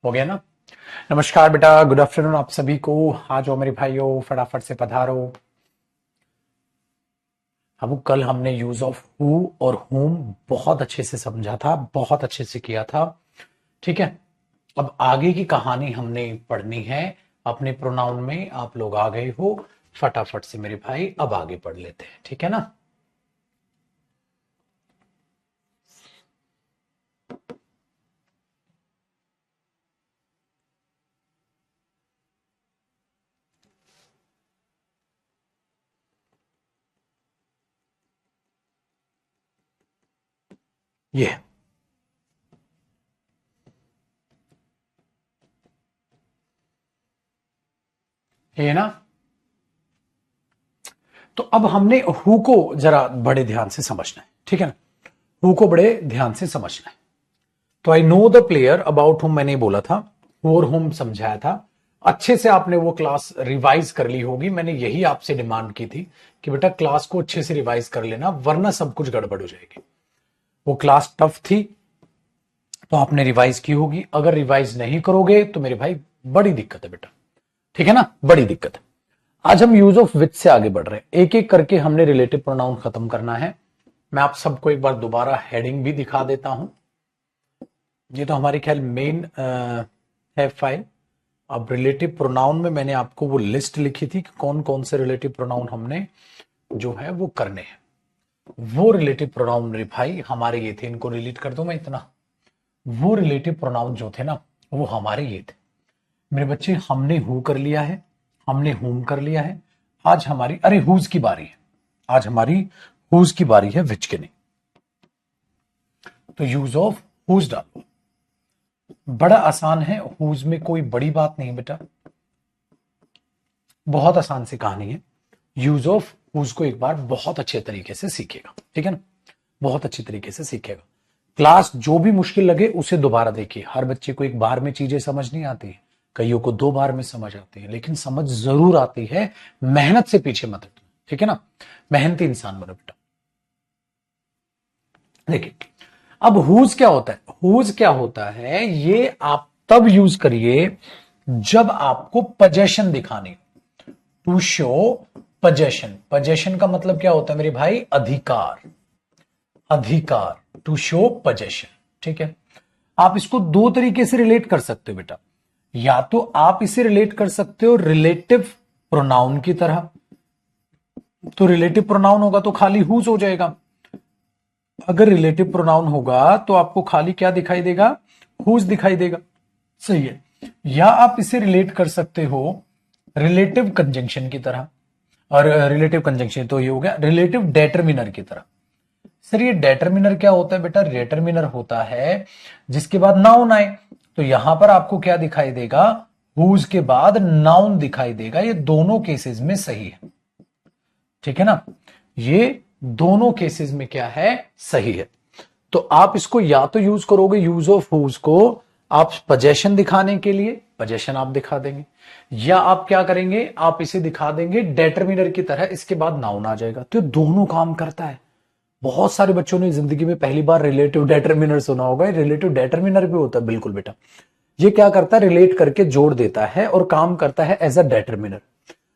हो गया ना। नमस्कार बेटा, गुड आफ्टरनून आप सभी को। आ जाओ मेरे भाइयों, फटाफट से पधारो। अब कल हमने यूज ऑफ हु और हुम बहुत अच्छे से समझा था, बहुत अच्छे से किया था। ठीक है, अब आगे की कहानी हमने पढ़नी है। अपने प्रोनाउन में आप लोग आ गए हो, फटाफट से मेरे भाई अब आगे पढ़ लेते हैं, ठीक है ना। ये ये ना, तो अब हमने हु को जरा बड़े ध्यान से समझना है, ठीक है ना। हु को बड़े ध्यान से समझना है। तो आई नो द प्लेयर अबाउट हुम मैंने बोला था, हु और हुम समझाया था। अच्छे से आपने वो क्लास रिवाइज कर ली होगी। मैंने यही आपसे डिमांड की थी कि बेटा क्लास को अच्छे से रिवाइज कर लेना, वरना सब कुछ गड़बड़ हो जाएगी। वो क्लास टफ थी तो आपने रिवाइज की होगी। अगर रिवाइज नहीं करोगे तो मेरे भाई बड़ी दिक्कत है बेटा, ठीक है ना, बड़ी दिक्कत है। आज हम यूज ऑफ विच से आगे बढ़ रहे हैं। एक एक करके हमने रिलेटिव प्रोनाउन खत्म करना है। मैं आप सबको एक बार दोबारा हेडिंग भी दिखा देता हूं। ये तो हमारी ख्याल मेन है फाइल। अब रिलेटिव प्रोनाउन में मैंने आपको वो लिस्ट लिखी थी कि कौन कौन से रिलेटिव प्रोनाउन हमने जो है वो करने हैं। वो रिलेटिव प्रोनाउन मेरे भाई हमारे ये थे। इनको रिलेट कर दूं मैं इतना। वो रिलेटिव प्रोनाउन जो थे ना, वो हमारे ये थे मेरे बच्चे। हमने हु कर लिया है, हमने हुम कर लिया है। आज हमारी अरे हुज की बारी है। आज हमारी हुज की बारी है, विच के नहीं। तो यूज ऑफ हुज डालो। बड़ा आसान है, हुज में कोई बड़ी बात नहीं बेटा, बहुत आसान सी कहानी है। यूज ऑफ हुज को एक बार बहुत अच्छे तरीके से सीखेगा, ठीक है ना, बहुत अच्छी तरीके से सीखेगा। क्लास जो भी मुश्किल लगे उसे दोबारा देखिए। हर बच्चे को एक बार में चीजें समझ नहीं आती है, कईयों को 2 बार में समझ आती है, लेकिन समझ जरूर आती है। मेहनत से पीछे मत हटना, ठीक है ना। मेहनती इंसान बनो बेटा। देखिए, अब हुज क्या होता है। हुज क्या होता है, ये आप तब यूज करिए जब आपको पजेशन दिखानी हो। To show possession. पजेशन का मतलब क्या होता है मेरे भाई, अधिकार। अधिकार, टू शो पजेशन, ठीक है। आप इसको 2 तरीके से रिलेट कर सकते हो बेटा। या तो आप इसे रिलेट कर सकते हो रिलेटिव प्रोनाउन की तरह। तो रिलेटिव प्रोनाउन होगा तो खाली हुज हो जाएगा। अगर रिलेटिव प्रोनाउन होगा तो आपको खाली क्या दिखाई देगा, हुज दिखाई देगा। सही है। या आप इसे रिलेट कर सकते हो रिलेटिव कंजंक्शन की तरह। और रिलेटिव कंजंक्शन तो ये हो गया रिलेटिव डेटरमिनर की तरह। सर ये डेटरमिनर क्या होता है बेटा, डेटरमिनर होता है जिसके बाद नाउन आए। तो यहां पर आपको क्या दिखाई देगा, हुज के बाद नाउन दिखाई देगा। ये दोनों केसेस में सही है, ठीक है ना। ये दोनों केसेस में क्या है, सही है। तो आप इसको या तो यूज करोगे यूज ऑफ हुज को आप पजेशन दिखाने के लिए, पजेशन आप दिखा देंगे। या आप क्या करेंगे, आप इसे दिखा देंगे डेटरमिनर की तरह, इसके बाद नाउन आ जाएगा। तो दोनों काम करता है। बहुत सारे बच्चों ने जिंदगी में पहली बार रिलेटिव डेटरमिनर सुना होगा। रिलेटिव डेटरमिनर भी होता है, बिल्कुल बेटा। ये क्या करता है, रिलेट करके जोड़ देता है और काम करता है एज अ डेटरमिनर।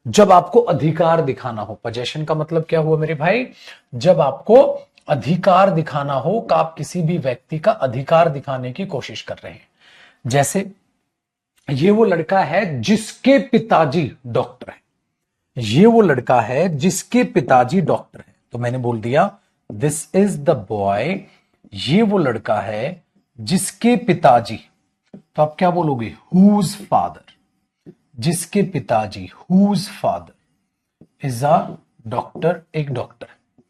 जब आपको अधिकार दिखाना हो, पजेशन का मतलब क्या हुआ मेरे भाई, जब आपको अधिकार दिखाना हो कि आप किसी भी व्यक्ति का अधिकार दिखाने की कोशिश कर रहे हैं। जैसे ये वो लड़का है जिसके पिताजी डॉक्टर है। ये वो लड़का है जिसके पिताजी डॉक्टर है, तो मैंने बोल दिया दिस इज द बॉय। ये वो लड़का है जिसके पिताजी, तो आप क्या बोलोगे, हुज फादर। जिसके पिताजी, whose father is a doctor, एक डॉक्टर है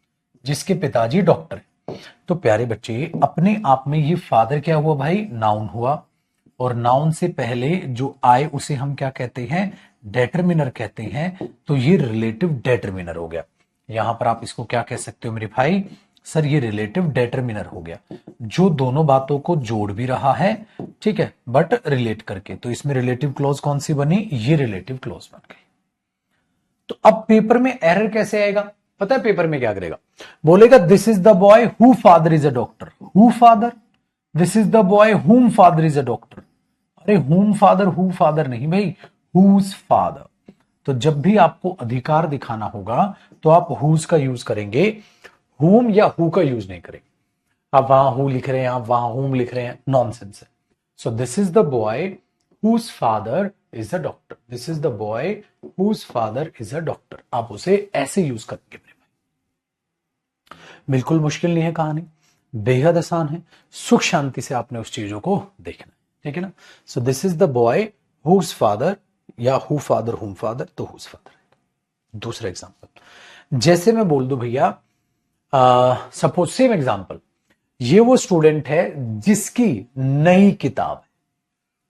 जिसके पिताजी डॉक्टर है। तो प्यारे बच्चे, अपने आप में ये फादर क्या हुआ भाई, नाउन हुआ। और नाउन से पहले जो आए उसे हम क्या कहते हैं, डेटरमिनर कहते हैं। तो ये रिलेटिव डेटरमिनर हो गया। यहां पर आप इसको क्या कह सकते हो मेरे भाई, सर ये रिलेटिव डेटरमिनर हो गया, जो दोनों बातों को जोड़ भी रहा है, ठीक है, बट रिलेट करके। तो इसमें रिलेटिव क्लॉज कौन सी बनी, ये रिलेटिव क्लॉज बन गई। तो अब पेपर में एरर कैसे आएगा, पता है पेपर में क्या करेगा, बोलेगा this is the boy who father is a doctor. Who father, this is the boy हुम फादर इज अ डॉक्टर। अरे हुम फादर, हु फादर नहीं भाई, हुज फादर। तो जब भी आपको अधिकार दिखाना होगा तो आप हुज का यूज करेंगे, हुम या हु का यूज नहीं करेंगे। आप वहां हु लिख रहे हैं, आप वहां हुम लिख रहे हैं, नॉनसेंस है। So this is the boy whose father is a doctor, this is the boy whose father is a doctor. आप उसे ऐसे यूज करेंगे मेरे भाई। बिल्कुल मुश्किल नहीं है कहानी, बेहद आसान है। सुख शांति से आपने उस चीजों को देखना है, ठीक है ना। So this is the boy whose father, या हु फादर हुम फादर, तो हुज फादर। दूसरा एग्जांपल, जैसे मैं बोल दूं भैया, सपोज सेम एग्जांपल, ये वो स्टूडेंट है जिसकी नई किताब है।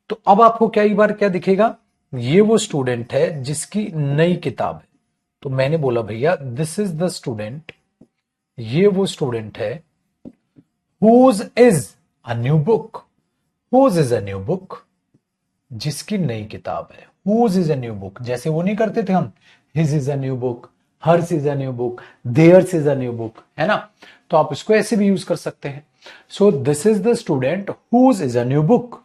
तो अब आपको कई बार क्या दिखेगा, ये वो स्टूडेंट है जिसकी नई किताब है। तो मैंने बोला भैया दिस इज द स्टूडेंट, ये वो स्टूडेंट है whose is a new book, whose is a new book, जिसकी नई किताब है। whose is a new book, जैसे वो नहीं करते थे हम, his is a new book, hers is a new book, theirs is a new book, है ना। तो आप इसको ऐसे भी यूज कर सकते हैं। सो this is the student whose is a new book।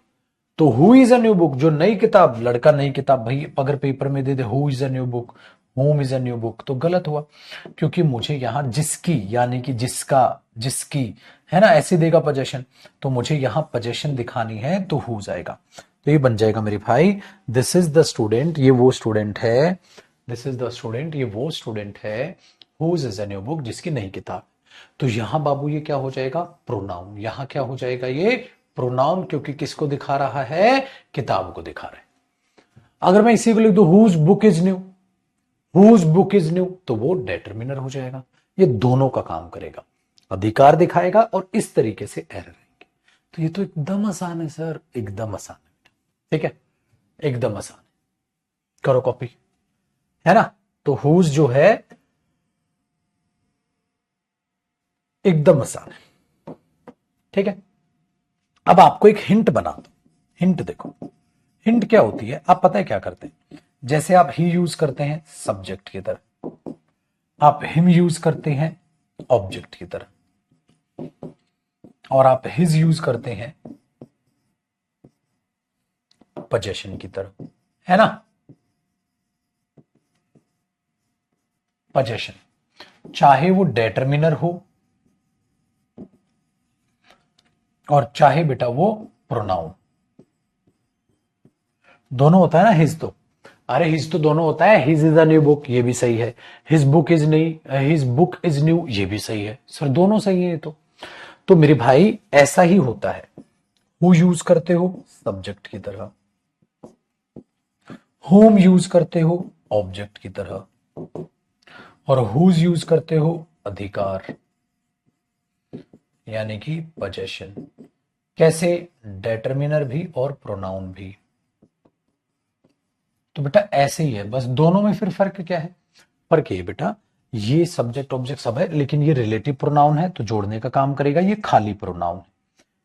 तो who is a new book, जो नई किताब, लड़का नई किताब, भाई अगर पेपर में दे दे who is a new book, home is a new book, तो गलत हुआ, क्योंकि मुझे यहां जिसकी यानी कि जिसका, जिसकी, है ना, ऐसे देगा पोजेशन, तो मुझे यहां पोजेशन दिखानी है तो हु जाएगा। तो ये बन जाएगा मेरे भाई, दिस इज द स्टूडेंट, ये वो स्टूडेंट है, दिस इज द स्टूडेंट, ये वो स्टूडेंट है whose is a new book, जिसकी नई किताब। तो यहां बाबू ये क्या हो जाएगा, प्रोनाउन। यहां क्या हो जाएगा, ये प्रोनाउन, क्योंकि किसको दिखा रहा है, किताब को दिखा रहा है। अगर मैं इसी को लिख दूं whose book is new, whose book is new, तो वो डिटरमिनर हो जाएगा। ये दोनों का काम करेगा, अधिकार दिखाएगा और इस तरीके से एरर आएंगे। तो ये तो एकदम आसान है सर, एकदम आसान है, ठीक है, एकदम आसान है। करो कॉपी, है ना। तो हुज जो है एकदम आसान है, ठीक है। अब आपको एक हिंट बना दो, हिंट देखो, हिंट क्या होती है, आप पता है क्या करते हैं, जैसे आप ही यूज करते हैं सब्जेक्ट की तरह, आप हिम यूज करते हैं ऑब्जेक्ट की तरह, और आप हिज यूज करते हैं पोजेशन की तरह, है ना। पोजेशन चाहे वो डेटरमिनर हो और चाहे बेटा वो प्रोनाउन, दोनों होता है ना हिज तो, अरे हिज तो दोनों होता है, his is a new book ये भी सही है, हिज बुक इज नई, हिज बुक इज न्यू ये भी सही है सर, दोनों सही है। तो मेरे भाई ऐसा ही होता है, हु यूज करते हो सब्जेक्ट की तरह, होम यूज करते हो ऑब्जेक्ट की तरह, और हुज यूज करते हो अधिकार यानी कि पोजेशन। कैसे, डेटरमिनर भी और प्रोनाउन भी। तो बेटा ऐसे ही है, बस दोनों में फिर फर्क क्या है, फर्क ये बेटा, ये सब्जेक्ट ऑब्जेक्ट सब है, लेकिन ये रिलेटिव प्रोनाउन है तो जोड़ने का काम करेगा, ये खाली प्रोनाउन है,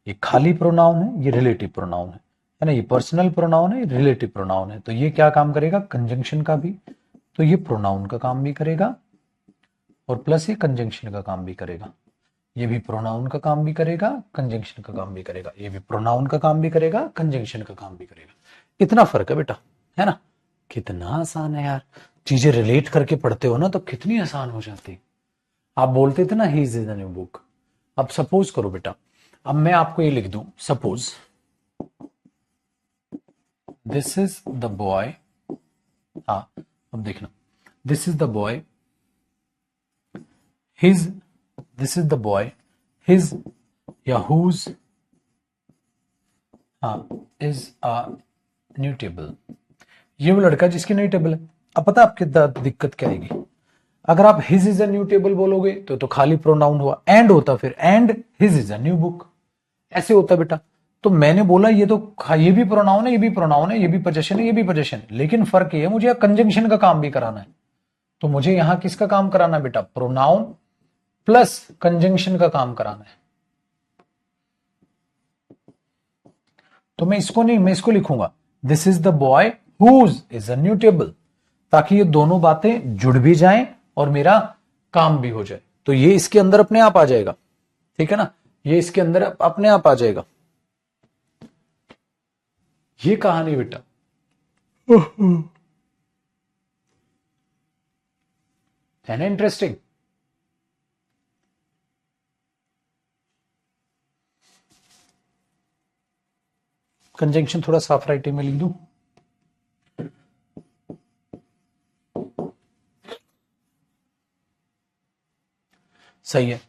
ये खाली प्रोनाउन है, ये रिलेटिव प्रोनाउन है ना, ये पर्सनल प्रोनाउन है, ये रिलेटिव प्रोनाउन है। तो ये क्या काम करेगा, कंजंक्शन का भी, तो ये प्रोनाउन का काम भी करेगा और प्लस ये कंजंक्शन का काम भी करेगा। ये भी प्रोनाउन का काम भी करेगा, कंजंक्शन का काम भी करेगा, ये भी प्रोनाउन का काम भी करेगा, कंजंक्शन का काम भी करेगा। इतना फर्क है बेटा, है ना। कितना आसान है यार, चीजें रिलेट करके पढ़ते हो ना तो कितनी आसान हो जाती। आप बोलते थे ना he is in new book. अब सपोज करो बेटा, अब मैं आपको ये लिख दूं, suppose this is the boy, हाँ अब देखना, this is the boy his, this is the boy his या हुज, हाँ इज अ न्यू टेबल, ये वो लड़का जिसकी नई टेबल है। अब पता आपकी दिक्कत क्या आएगी, अगर आप his is a new table बोलोगे तो खाली प्रोनाउन हुआ, एंड होता फिर and his is a new book, ऐसे होता बेटा। तो मैंने बोला ये तो ये भी प्रोनाउन है, ये भी प्रोनाउन है, ये भी पोजेशन है, ये भी पोजेशन है, लेकिन फर्क ये है मुझे कंजंक्शन का काम भी कराना है। तो मुझे यहां किसका काम कराना है बेटा, प्रोनाउन प्लस कंजंक्शन का काम कराना है। तो मैं इसको नहीं, मैं इसको लिखूंगा this is the boy whose is a new table, ताकि ये दोनों बातें जुड़ भी जाएं और मेरा काम भी हो जाए। तो ये इसके अंदर अपने आप आ जाएगा, ठीक है ना, ये इसके अंदर अपने आप आ जाएगा। ये कहानी बेटा है ना इंटरेस्टिंग। कंजंक्शन थोड़ा साफ राइटिंग में लिख दूं। सही है।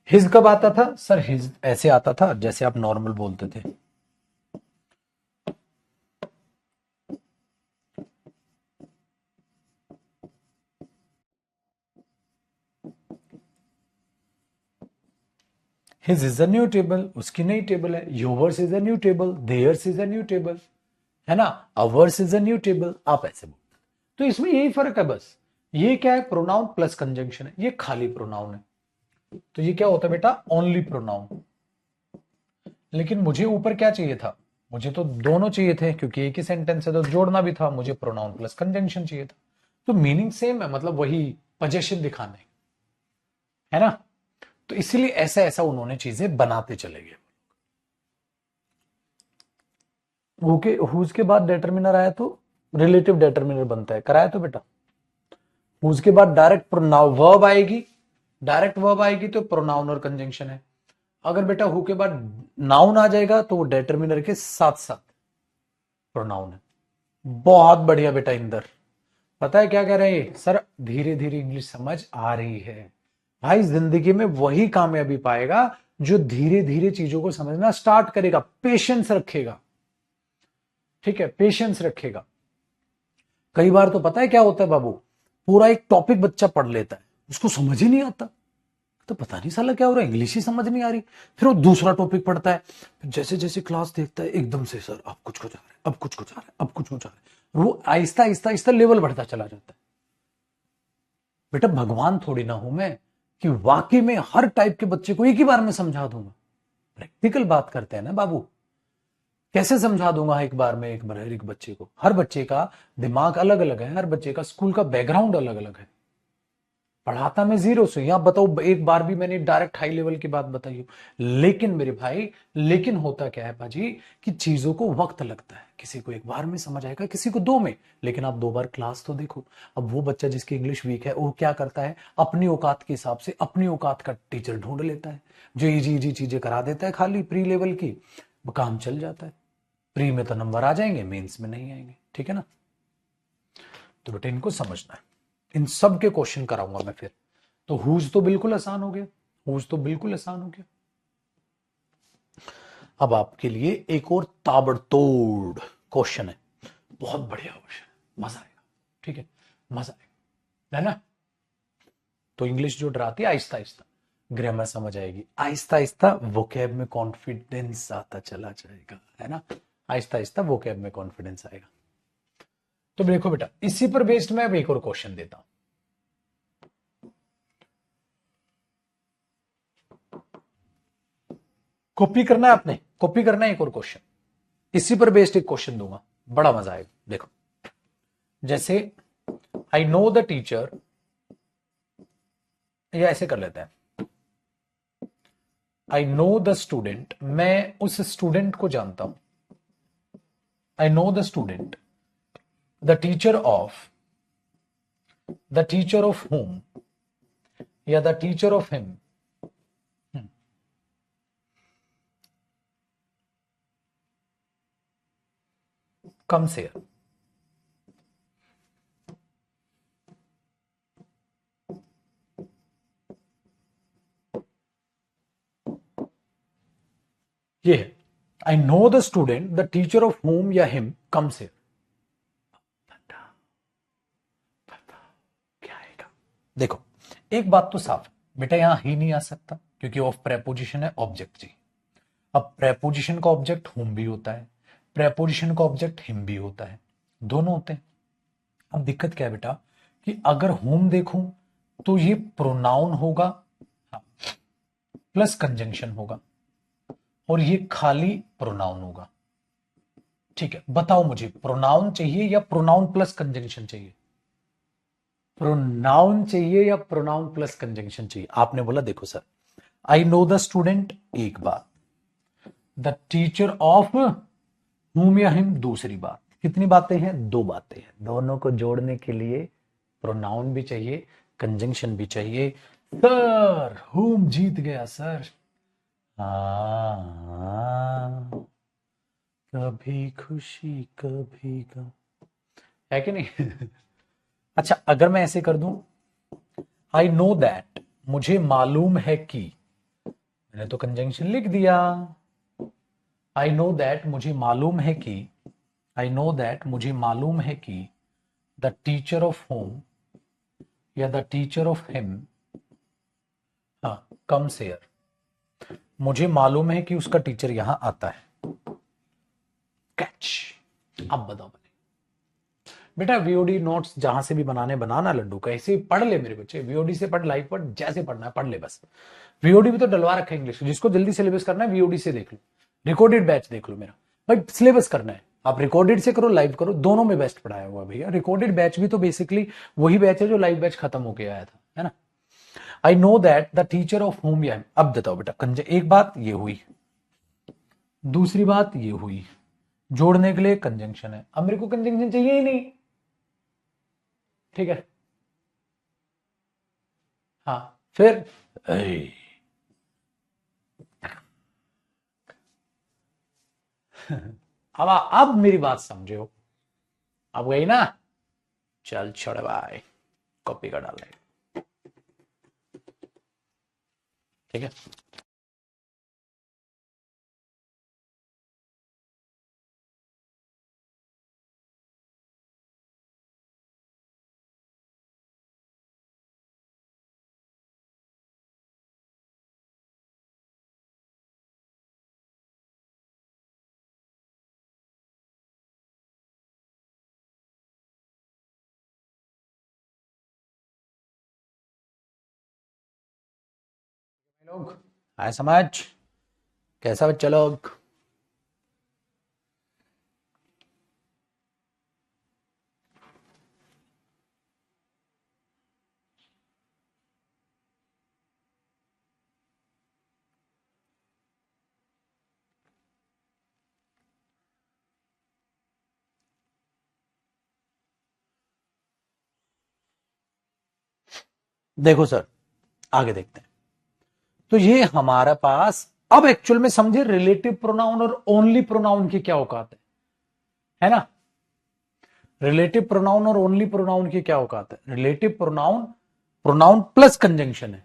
हिज कब आता था सर? हिज ऐसे आता था जैसे आप नॉर्मल बोलते थे। His is a new table, उसकी नई टेबल है। Yours is a new table, theirs is a new table, है ना। Ours is a new table, आप ऐसे बोलते। तो इसमें यही फर्क है बस। ये क्या है? प्रोनाउन प्लस कंजंक्शन है, ये खाली प्रोनाउन है। तो ये क्या होता है बेटा? Only pronoun. लेकिन मुझे ऊपर क्या चाहिए था? मुझे तो दोनों चाहिए थे, क्योंकि एक ही सेंटेंस है तो जोड़ना भी था। मुझे प्रोनाउन प्लस कंजंक्शन चाहिए था। तो मीनिंग सेम है, मतलब वही पोजेशन दिखाने, है ना। तो इसीलिए ऐसा ऐसा उन्होंने चीजें बनाते चले गए। ओके, हुज के बाद डेटर्मिनर आया तो रिलेटिव डेटर्मिनर बनता है, कराया तो बेटा। हुज के बाद डायरेक्ट प्रोनाउन वर्ब आएगी, डायरेक्ट वर्ब आएगी तो प्रोनाउन और कंजंक्शन है। अगर बेटा हु के बाद नाउन आ जाएगा तो वो डेटर्मिनर के साथ साथ प्रोनाउन है। बहुत बढ़िया बेटा इंदर। पता है क्या कह रहे हैं सर? धीरे धीरे इंग्लिश समझ आ रही है। भाई जिंदगी में वही कामयाबी पाएगा जो धीरे धीरे चीजों को समझना स्टार्ट करेगा, पेशेंस रखेगा। ठीक है, पेशेंस रखेगा। कई बार तो पता है क्या होता है बाबू, पूरा एक टॉपिक बच्चा पढ़ लेता है, उसको समझ ही नहीं आता। तो पता नहीं साला क्या हो रहा है, इंग्लिश ही समझ नहीं आ रही। फिर वो दूसरा टॉपिक पढ़ता है, जैसे जैसे क्लास देखता है एकदम से सर अब कुछ कुछ आ रहा है, अब कुछ कुछ आ रहा है, अब कुछ कुछ आ रहा है। वो आहिस्ता आहिस्ता आहिस्ता लेवल बढ़ता चला जाता है। बेटा भगवान थोड़ी ना हूं मैं कि वाकई में हर टाइप के बच्चे को एक ही बार में समझा दूंगा। प्रैक्टिकल बात करते हैं ना बाबू। कैसे समझा दूंगा एक बार में एक बार हर एक बच्चे को? हर बच्चे का दिमाग अलग अलग है, हर बच्चे का स्कूल का बैकग्राउंड अलग अलग है। पढ़ाता मैं जीरो से, यहां बताओ एक बार भी मैंने डायरेक्ट हाई लेवल की बात बताई हो। लेकिन मेरे भाई, लेकिन होता क्या है बाजी कि चीजों को वक्त लगता है। किसी को एक बार में समझ आएगा, किसी को दो में। लेकिन आप दो बार क्लास तो देखो। अब वो बच्चा जिसकी इंग्लिश वीक है वो क्या करता है? अपनी औकात के हिसाब से अपनी औकात का टीचर ढूंढ लेता है, जो इजी इजी चीजें करा देता है खाली प्री लेवल की। वो काम चल जाता है। प्री में तो नंबर आ जाएंगे, मेंस में नहीं आएंगे। ठीक है ना। तो बेटा इनको समझना है। इन सब के क्वेश्चन कराऊंगा मैं फिर। तो हुज तो बिल्कुल आसान हो गया, हुज तो बिल्कुल आसान हो गया। अब आपके लिए एक और ताबड़तोड़ क्वेश्चन है, बहुत बढ़िया क्वेश्चन, मजा आएगा। ठीक है, मजा आएगा, है ना। तो इंग्लिश जो डराती है, आहिस्ता आहिस्ता ग्रामर समझ आएगी, आहिस्ता आहिस्ता वोकैब में कॉन्फिडेंस आता चला जाएगा, है ना। आहिस्ता आहिस्ता वोकैब में कॉन्फिडेंस आएगा। तो देखो बेटा, इसी पर बेस्ड मैं अब एक और क्वेश्चन देता हूं। कॉपी करना है आपने, कॉपी करना है एक और क्वेश्चन। इसी पर बेस्ड एक क्वेश्चन दूंगा, बड़ा मजा आएगा। देखो, जैसे आई नो द टीचर, या ऐसे कर लेते हैं, आई नो द स्टूडेंट, मैं उस स्टूडेंट को जानता हूं। आई know the student, the teacher of home, या द टीचर ऑफ हिम। कम से ये है, आई know the student the teacher of home या हिम कम से। क्या आएगा? देखो, एक बात तो साफ है बेटा, यहां ही नहीं आ सकता क्योंकि ऑफ प्रेपोजिशन है, ऑब्जेक्ट जी। अब प्रेपोजिशन का ऑब्जेक्ट होम भी होता है, प्रेपोजिशन का ऑब्जेक्ट हिम भी होता है, दोनों होते हैं। अब दिक्कत क्या है बेटा कि अगर होम देखूं तो ये प्रोनाउन होगा प्लस कंजंक्शन होगा, और ये खाली प्रोनाउन होगा। ठीक है, बताओ मुझे प्रोनाउन चाहिए या प्रोनाउन प्लस कंजंक्शन चाहिए? प्रोनाउन चाहिए या प्रोनाउन प्लस कंजंक्शन चाहिए? आपने बोला देखो sir, I know the student एक बार, द टीचर ऑफ whom या him दूसरी बात। कितनी बातें हैं? दो बातें हैं। दोनों को जोड़ने के लिए प्रोनाउन भी चाहिए, कंजंक्शन भी चाहिए। सर whom जीत गया सर। हाँ, कभी खुशी कभी गम, है कि नहीं? अच्छा, अगर मैं ऐसे कर दूं, आई नो दैट, मुझे मालूम है कि, मैंने तो कंजंक्शन लिख दिया। आई नो दैट, मुझे मालूम है कि, आई नो दैट, मुझे मालूम है कि, द टीचर ऑफ होम या द टीचर ऑफ हिम, हाँ, कम्स हियर, मुझे मालूम है कि उसका टीचर यहां आता है। कैच। अब बताओ बेटा, वीओडी नोट्स जहां से भी बनाने बनाना, लड्डू कैसे पढ़ ले मेरे बच्चे, वीओडी से पढ़, लाइव पढ़, जैसे पढ़ना है पढ़ ले बस। वीओडी भी तो डलवा रखा है इंग्लिश, जिसको जल्दी सिलेबस करना है वीओडी से देख लो, रिकॉर्डेड बैच देख लो मेरा। भाई सिलेबस करना है, आप रिकॉर्डेड से करो, लाइव करो, दोनों में बेस्ट पढ़ाया हुआ भैया। रिकॉर्डेड बैच भी तो बेसिकली वही बैच है जो लाइव बैच खत्म होके आया था, है ना। आई know that the teacher of home या, अब बताओ बेटा, एक बात ये हुई, दूसरी बात ये हुई, जोड़ने के लिए कंजंक्शन है। अब मेरे को कंजंक्शन चाहिए ही नहीं, ठीक है। हाँ, फिर अब मेरी बात समझो, अब गई ना, चल छोड़ भाई, कॉपी का डाल रहे, ठीक है। लोग आए समझ, कैसा बच्चा लोग? देखो सर, आगे देखते हैं। तो ये हमारे पास अब एक्चुअल में समझे रिलेटिव प्रोनाउन और ओनली प्रोनाउन की क्या औकात है ना। रिलेटिव प्रोनाउन और ओनली प्रोनाउन की क्या औकात है। Relative pronoun, pronoun plus conjunction है।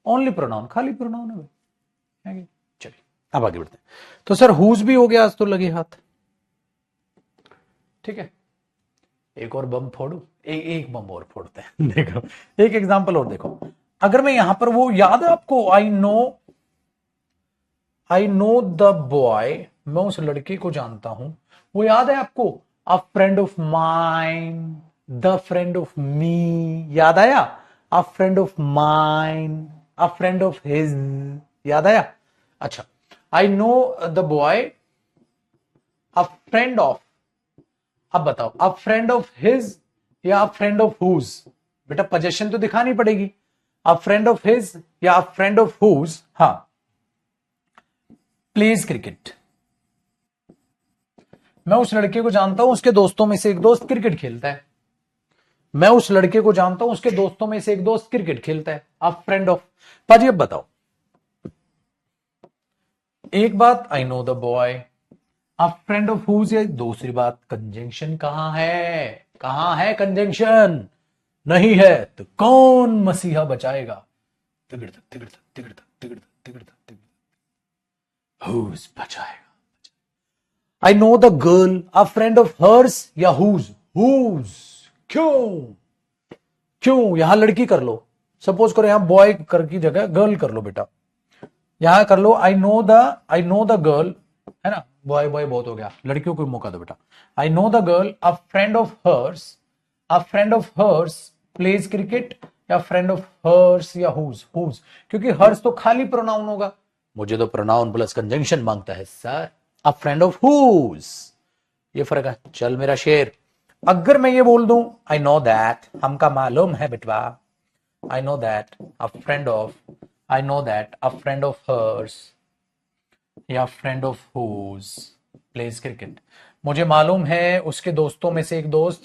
ओनली प्रोनाउन खाली प्रोनाउन है। चलिए अब आगे बढ़ते हैं। तो सर हुज भी हो गया, आज तो लगे हाथ, ठीक है। एक और बम फोड़ू, एक बम और फोड़ते हैं। देखो एक एग्जांपल और देखो, अगर मैं यहां पर, वो याद है आपको, आई नो द बॉय, मैं उस लड़के को जानता हूं, वो याद है आपको, अ friend of mine, the friend of me, याद आया, अ friend of mine, a friend of his, याद आया। अच्छा, आई know the boy, a friend of, अब बताओ, अ फ्रेंड ऑफ हिज या अ फ्रेंड ऑफ हुज, बेटा पोजीशन तो दिखानी पड़ेगी। अ फ्रेंड ऑफ हिज या अ फ्रेंड ऑफ हुज, हाँ, प्लेज क्रिकेट। मैं उस लड़के को जानता हूं, उसके दोस्तों में से एक दोस्त क्रिकेट खेलता है। मैं उस लड़के को जानता हूं, उसके दोस्तों में से एक दोस्त क्रिकेट खेलता है। आप फ्रेंड ऑफ, पाजी अब बताओ, एक बात आई नो द बॉय, आप फ्रेंड ऑफ हुज, या दूसरी बात कंजंक्शन कहां है, कहां है कंजंक्शन? नहीं है तो कौन मसीहा बचाएगा? तिगड़ तक तिगड़ तक तिगड़ तक तिगड़ तक तिगड़ तक तिगड़ तक, हुज बचाएगा। I know the girl, a friend of hers या हुज, हुज, क्यों, क्यों यहां लड़की कर लो, सपोज करो यहां बॉय कर की जगह गर्ल कर लो बेटा, यहां कर लो आई नो द गर्ल, है ना, बॉय बॉय बहुत हो गया, लड़कियों को मौका दो बेटा। I know the girl, a friend of hers, a friend of hers plays cricket, या फ्रेंड ऑफ हर्स या हुज, हुज, क्योंकि हर्स तो खाली प्रोनाउन होगा, मुझे तो प्रोनाउन प्लस कंजंक्शन मांगता है sir. A friend of whose, ये फर्क है। चल मेरा शेर, अगर मैं ये बोल दूं, आई नो दैट, हमका मालूम है बेटवा, I know that a friend of, I know that a friend of hers या friend of whose, plays cricket. मुझे मालूम है उसके दोस्तों में से एक दोस्त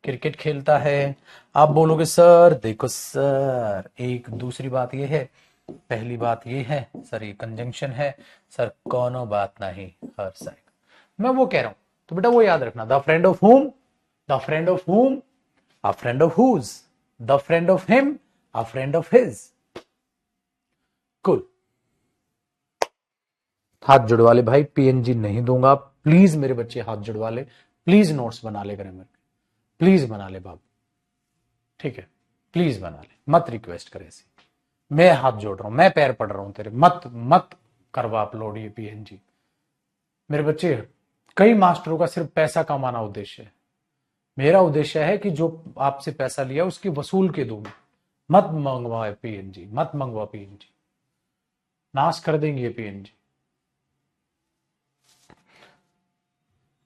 क्रिकेट खेलता है। आप बोलोगे सर देखो सर, एक दूसरी बात यह है, पहली बात यह है सर ये कंजंक्शन है, सर कोनो बात नहीं, हर साइड मैं वो कह रहा हूं। तो बेटा वो याद रखना, the friend of whom, the friend of whom, a friend of whose, the friend of him, a friend of his. कुल हाथ जुड़वा ले भाई, पीएनजी नहीं दूंगा प्लीज, मेरे बच्चे हाथ जुड़वा ले प्लीज, नोट्स बना ले ग्रामर के, प्लीज बना ले बाबू, ठीक है प्लीज बना ले, मत रिक्वेस्ट करे ऐसे, मैं हाथ जोड़ रहा हूं, मैं पैर पड़ रहा हूं तेरे, मत मत करवा अपलोड ये पीएनजी। मेरे बच्चे, कई मास्टरों का सिर्फ पैसा कमाना उद्देश्य है, मेरा उद्देश्य है कि जो आपसे पैसा लिया उसकी वसूल के दूंगा। मत मंगवा पीएनजी, मत मंगवा पीएनजी, नाश कर देंगे ये पीएनजी।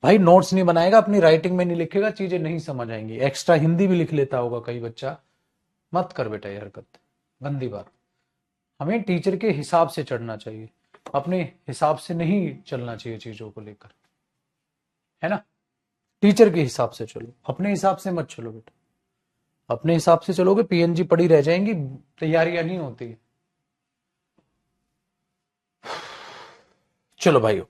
भाई नोट्स नहीं बनाएगा, अपनी राइटिंग में नहीं लिखेगा, चीजें नहीं समझ आएंगी, एक्स्ट्रा हिंदी भी लिख लेता होगा कई बच्चा, मत कर बेटा ये हरकत, गंदी बात। हमें टीचर के हिसाब से चढ़ना चाहिए, अपने हिसाब से नहीं चलना चाहिए चीजों को लेकर, है ना। टीचर के हिसाब से चलो, अपने हिसाब से मत चलो बेटा, अपने हिसाब से चलोगे पीएनजी पड़ी रह जाएंगी, तैयारियां नहीं होती है। चलो भाइयों,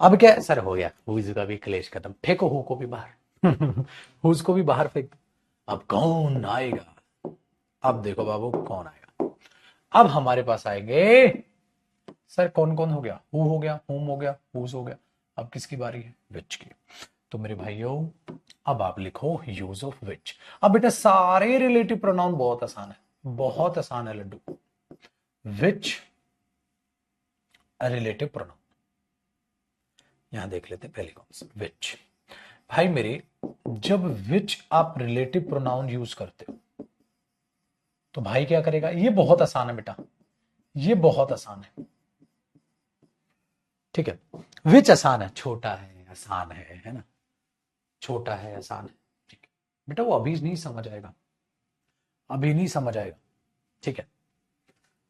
अब क्या सर हो गया, हुज का भी क्लेश खत्म, फेंको हु को भी बाहर हुज को भी बाहर फेंक दो। अब कौन आएगा, अब देखो बाबू कौन आएगा। अब हमारे पास आएंगे सर कौन कौन हो गया, हु हो गया, हुम हो गया, हुज हो गया, अब किसकी बारी है, विच की। तो मेरे भाइयों अब आप लिखो यूज ऑफ विच। अब बेटा सारे रिलेटिव प्रोनाउन बहुत आसान है, बहुत आसान है लड्डू। विच रिलेटिव प्रोनाउन, यहां देख लेते हैं पहले कौन सा, विच। भाई मेरे, जब विच आप रिलेटिव प्रोनाउन यूज करते हो तो भाई क्या करेगा, ये बहुत आसान है बेटा, ये बहुत आसान है, ठीक है। विच आसान है, छोटा है, आसान है ना, छोटा है, आसान है, ठीक है बेटा। वो अभी नहीं समझ आएगा, अभी नहीं समझ आएगा, ठीक है।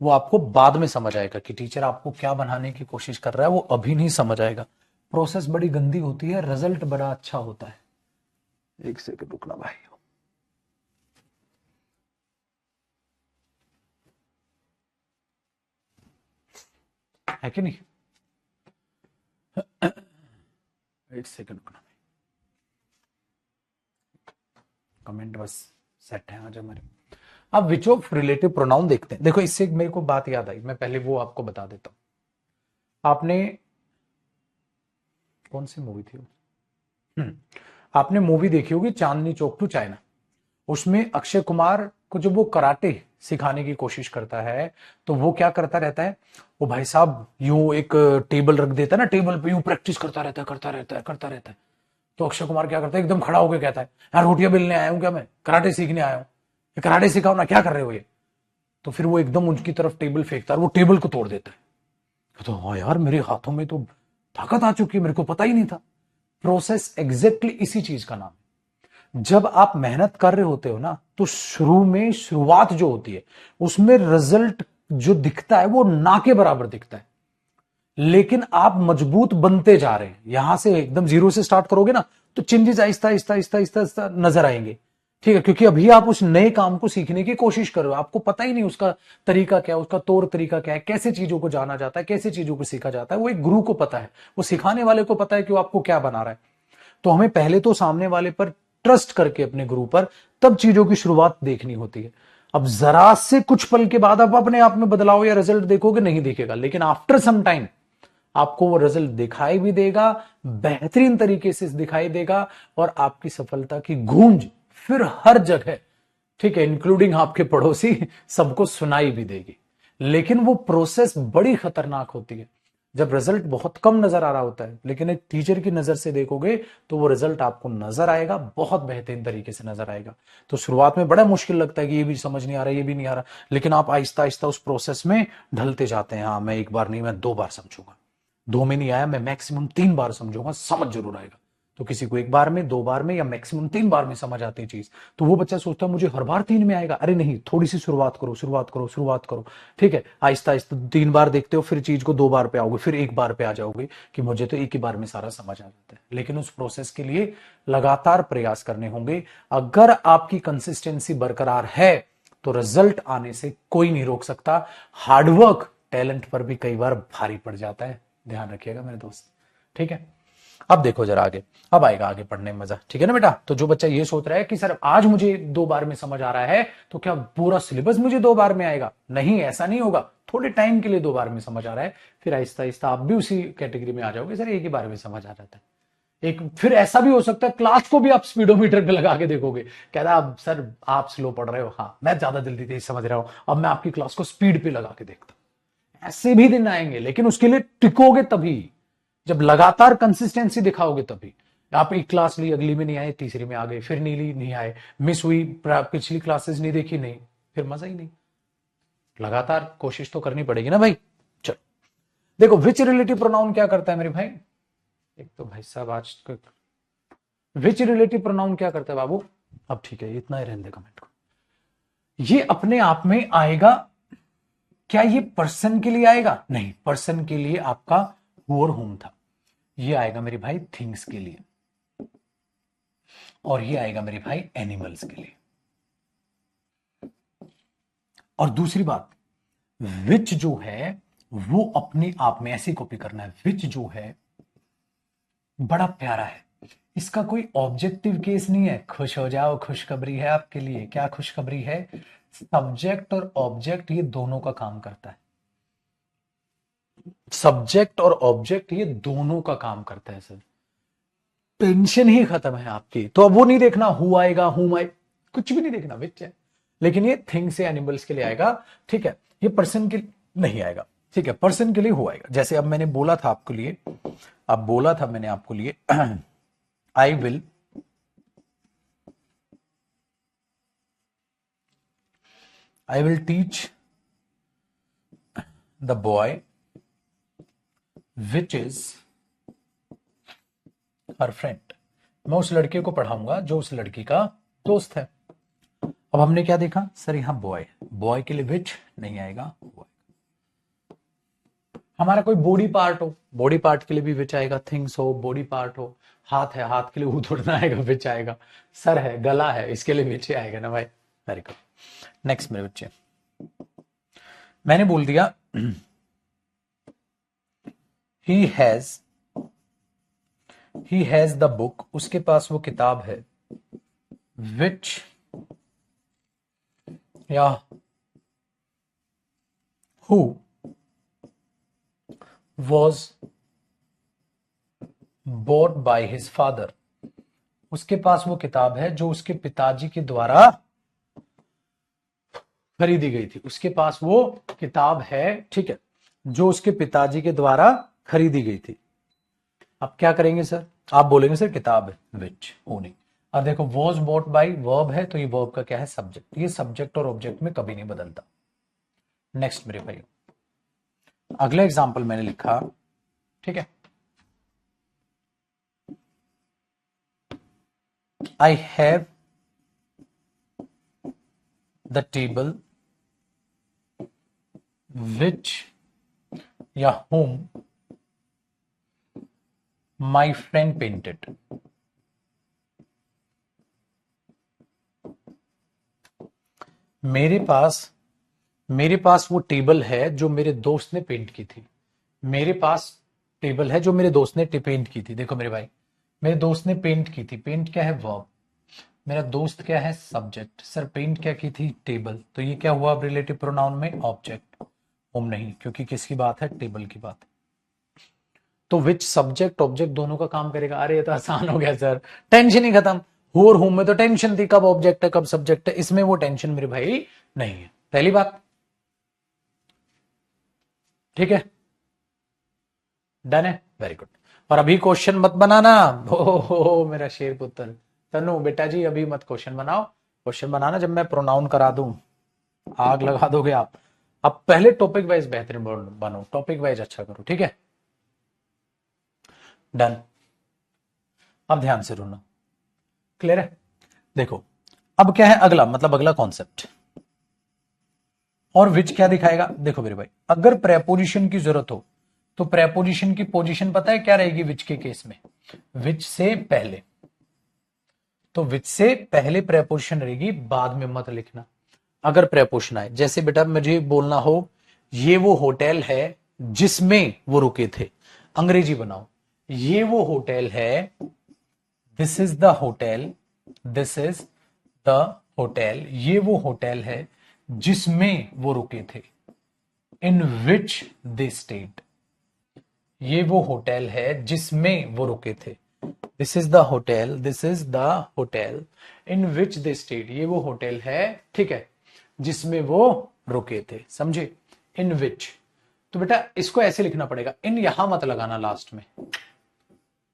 वो आपको बाद में समझ आएगा कि टीचर आपको क्या बनाने की कोशिश कर रहा है, वो अभी नहीं समझ आएगा। प्रोसेस बड़ी गंदी होती है, रिजल्ट बड़ा अच्छा होता है। एक सेकंड रुकना भाई, है कि नहीं, एक सेकंड रुकना भाई, कमेंट बस सेट है आज हमारे। अब विच ऑफ रिलेटिव प्रोनाउन देखते हैं। देखो इससे मेरे को बात याद आई, मैं पहले वो आपको बता देता हूं। आपने कौन सी मूवी थी वो, आपने मूवी देखी होगी चांदनी चौक टू चाइना। उसमें अक्षय कुमार को जब वो कराटे सिखाने की कोशिश करता है तो वो क्या करता रहता है, वो भाई साहब यूं एक टेबल रख देता है ना, टेबल पे यूं प्रैक्टिस करता रहता है, करता रहता है, करता रहता है। तो अक्षय कुमार क्या करता है, एकदम खड़ा होकर कहता है यार रोटियां बेलने आया हूं क्या, मैं कराटे सीखने आया हूं, कराटे सिखाओ ना, क्या कर रहे हो ये। तो फिर वो एकदम उनकी तरफ टेबल फेंकता है, वो टेबल को तोड़ देता है। तो हाँ यार मेरे हाथों में तो ताकत आ चुकी है, मेरे को पता ही नहीं था। प्रोसेस एग्जैक्टली इसी चीज का नाम है। जब आप मेहनत कर रहे होते हो ना, तो शुरू में शुरुआत जो होती है उसमें रिजल्ट जो दिखता है वो ना के बराबर दिखता है, लेकिन आप मजबूत बनते जा रहे हैं। यहां से एकदम जीरो से स्टार्ट करोगे ना तो चेंजेस आहिस्ता आहिस्ता आहिस्ता आहिस्ता आहिस्ता नजर आएंगे, ठीक है, क्योंकि अभी आप उस नए काम को सीखने की कोशिश कर रहे हो, आपको पता ही नहीं उसका तरीका क्या है, उसका तौर तरीका क्या है, कैसे चीजों को जाना जाता है, कैसे चीजों को सीखा जाता है। वो एक गुरु को पता है, वो सिखाने वाले को पता है कि वो आपको क्या बना रहा है। तो हमें पहले तो सामने वाले पर ट्रस्ट करके, अपने गुरु पर, तब चीजों की शुरुआत देखनी होती है। अब जरा से कुछ पल के बाद आप अपने आप में बदलाव या रिजल्ट देखोगे, नहीं दिखेगा, लेकिन आफ्टर सम टाइम आपको वो रिजल्ट दिखाई भी देगा, बेहतरीन तरीके से दिखाई देगा, और आपकी सफलता की गूंज फिर हर जगह, ठीक है, इंक्लूडिंग आपके पड़ोसी, सबको सुनाई भी देगी। लेकिन वो प्रोसेस बड़ी खतरनाक होती है। जब रिजल्ट बहुत कम नजर आ रहा होता है, लेकिन एक टीचर की नजर से देखोगे तो वो रिजल्ट आपको नजर आएगा, बहुत बेहतरीन तरीके से नजर आएगा। तो शुरुआत में बड़ा मुश्किल लगता है कि ये भी समझ नहीं आ रहा, ये भी नहीं आ रहा, लेकिन आप आहिस्ता आहिस्ता उस प्रोसेस में ढलते जाते हैं। हाँ मैं एक बार नहीं, मैं 2 बार समझूंगा, 2 में नहीं आया मैं मैक्सिमम 3 बार समझूंगा, समझ जरूर आएगा, तो किसी को एक बार में, दो बार में, या मैक्सिमम 3 बार में समझ आती है चीज। तो वो बच्चा सोचता है मुझे हर बार 3 में आएगा। अरे नहीं, थोड़ी सी शुरुआत करो, शुरुआत करो, शुरुआत करो, ठीक है। आहिस्ता आहिस्ता 3 बार देखते हो, फिर चीज को 2 बार पे आओगे, फिर 1 बार पे आ जाओगे कि मुझे तो एक ही बार में सारा समझ आ जाता है। लेकिन उस प्रोसेस के लिए लगातार प्रयास करने होंगे। अगर आपकी कंसिस्टेंसी बरकरार है तो रिजल्ट आने से कोई नहीं रोक सकता। हार्डवर्क टैलेंट पर भी कई बार भारी पड़ जाता है, ध्यान रखिएगा मेरे दोस्त, ठीक है। अब देखो जरा आगे, अब आएगा आगे पढ़ने में मजा, ठीक है ना बेटा। तो जो बच्चा ये सोच रहा है कि सर आज मुझे 2 बार में समझ आ रहा है, तो क्या पूरा सिलेबस मुझे 2 बार में आएगा? नहीं, ऐसा नहीं होगा। थोड़े टाइम के लिए 2 बार में समझ आ रहा है, फिर आहिस्ता आहिस्ता आप भी उसी कैटेगरी में आ जाओगे, सर एक ही बार में समझ आ जाता है। एक फिर ऐसा भी हो सकता है क्लास को भी आप स्पीडोमीटर पे लगा के देखोगे, कह रहा अब सर आप स्लो पढ़ रहे हो, हाँ मैं ज्यादा जल्दी तेज समझ रहा हूं, अब मैं आपकी क्लास को स्पीड पे लगा के देखता हूं। ऐसे भी दिन आएंगे, लेकिन उसके लिए टिकोगे तभी, जब लगातार कंसिस्टेंसी दिखाओगे तभी। आप एक क्लास ली, अगली में नहीं आए, तीसरी में आ गए, फिर नहीं ली, नहीं आए, मिस हुई, पिछली क्लासेस नहीं देखी, नहीं, फिर मजा ही नहीं। लगातार कोशिश तो करनी पड़ेगी ना भाई। चलो देखो, विच रिलेटिव प्रोनाउन क्या करता है मेरे भाई? एक तो भाई साहब आज विच रिलेटिव प्रोनाउन क्या करता है बाबू? अब ठीक है, इतना ही रहने दे कमेंट को। ये अपने आप में आएगा। क्या ये पर्सन के लिए आएगा? नहीं, पर्सन के लिए आपका हु और हुम था। ये आएगा मेरे भाई थिंग्स के लिए, और ये आएगा मेरे भाई एनिमल्स के लिए। और दूसरी बात, विच जो है वो अपने आप में ऐसे कॉपी करना है। विच जो है बड़ा प्यारा है, इसका कोई ऑब्जेक्टिव केस नहीं है। खुश हो जाओ, खुशखबरी है आपके लिए। क्या खुशखबरी है? सब्जेक्ट और ऑब्जेक्ट ये दोनों का काम करता है। सब्जेक्ट और ऑब्जेक्ट ये दोनों का काम करता है सर। टेंशन ही खत्म है आपकी। तो अब वो नहीं देखना हु आएगा, हुम आए, कुछ भी नहीं देखना, विच है। लेकिन ये थिंग्स से एनिमल्स के लिए आएगा, ठीक है। ये पर्सन के नहीं आएगा, ठीक है। पर्सन के लिए हु आएगा। जैसे अब मैंने बोला था आपके लिए, अब बोला था मैंने आपको लिए I will teach the boy which is her friend. मैं उस लड़के को पढ़ाऊंगा जो उस लड़की का दोस्त है। अब हमने क्या देखा सर, यहां बॉय, बॉय के लिए विच नहीं आएगा, बॉय। हमारा कोई बॉडी पार्ट हो, बॉडी पार्ट के लिए भी विच आएगा। थिंग्स हो, बॉडी पार्ट हो, हाथ है, हाथ के लिए हु थोड़ा आएगा, विच आएगा। सर है, गला है, इसके लिए विच आएगा ना भाई। Very good. नेक्स्ट मेरे बच्चे, मैंने बोल दिया ही हैज द बुक, उसके पास वो किताब है, विच या who was bought by his father, उसके पास वो किताब है जो उसके पिताजी के द्वारा खरीदी गई थी। उसके पास वो किताब है, ठीक है, जो उसके पिताजी के द्वारा खरीदी गई थी। अब क्या करेंगे सर? आप बोलेंगे सर किताब है, विच, हो नहीं। अब देखो वॉज बॉट बाई वर्ब है, तो ये वर्ब का क्या है? सब्जेक्ट। ये सब्जेक्ट और ऑब्जेक्ट में कभी नहीं बदलता। नेक्स्ट मेरे भाई, अगला एग्जाम्पल मैंने लिखा, ठीक है। I have the table which या whom my friend painted. मेरे पास वो टेबल है जो मेरे दोस्त ने पेंट की थी। मेरे पास टेबल है जो मेरे दोस्त ने पेंट की थी। देखो मेरे भाई, मेरे दोस्त ने पेंट की थी। पेंट क्या है? वर्ब। मेरा दोस्त क्या है? सब्जेक्ट। सर पेंट क्या की थी? टेबल। तो ये क्या हुआ अब रिलेटिव प्रोनाउन में? ऑब्जेक्ट। होम नहीं, क्योंकि किसकी बात है? टेबल की बात। तो विच सब्जेक्ट ऑब्जेक्ट दोनों का काम करेगा। अरे ये तो आसान हो गया सर, टेंशन ही खत्म। हु और हुम में तो टेंशन थी, कब ऑब्जेक्ट है कब सब्जेक्ट है। इसमें वो टेंशन मेरे भाई नहीं है। पहली बात, ठीक है, डन है, वेरी गुड। और अभी क्वेश्चन मत बनाना। हो मेरा शेर पुत्र तनु, बेटा जी अभी मत क्वेश्चन बनाओ। क्वेश्चन बनाना जब मैं प्रोनाउन करा दूं, आग लगा दोगे आप। अब पहले टॉपिक वाइज बेहतरीन बनो, टॉपिक वाइज अच्छा करो, ठीक है, डन। अब ध्यान से सुनना, क्लियर है? देखो अब क्या है अगला, मतलब अगला कॉन्सेप्ट, और विच क्या दिखाएगा? देखो मेरे भाई, अगर प्रेपोजिशन की जरूरत हो तो प्रेपोजिशन की पोजीशन पता है क्या रहेगी विच के केस में? विच से पहले, तो विच से पहले प्रेपोजिशन रहेगी, बाद में मत लिखना। अगर प्रेपोजिशन आए, जैसे बेटा मुझे बोलना हो ये वो होटल है जिसमें वो रुके थे, अंग्रेजी बनाओ, ये वो होटल है, this is the hotel, this is the hotel, ये वो होटल है जिसमें वो रुके थे, इन विच दे स्टेड, ये वो होटल है जिसमें वो रुके थे, this is the hotel, this is the hotel in which they stayed, ये वो होटल है, ठीक है, जिसमें वो रुके थे, समझे? इन विच, तो बेटा इसको ऐसे लिखना पड़ेगा, इन यहां मत लगाना लास्ट में,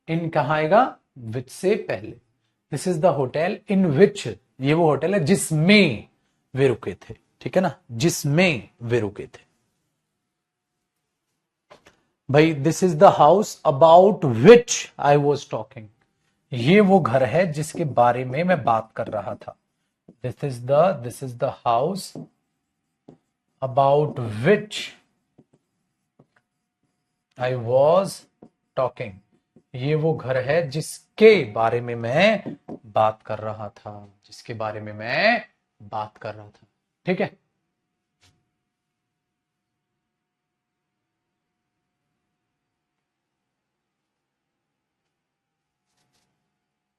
इन कहां आएगा? विच से पहले, this is the hotel in which, ये वो होटल है जिसमें वे रुके थे, ठीक है ना, जिसमें वे रुके थे। भाई this is the house about which I was talking, ये वो घर है जिसके बारे में मैं बात कर रहा था, this is the house about which I was talking, ये वो घर है जिसके बारे में मैं बात कर रहा था, जिसके बारे में मैं बात कर रहा था, ठीक है?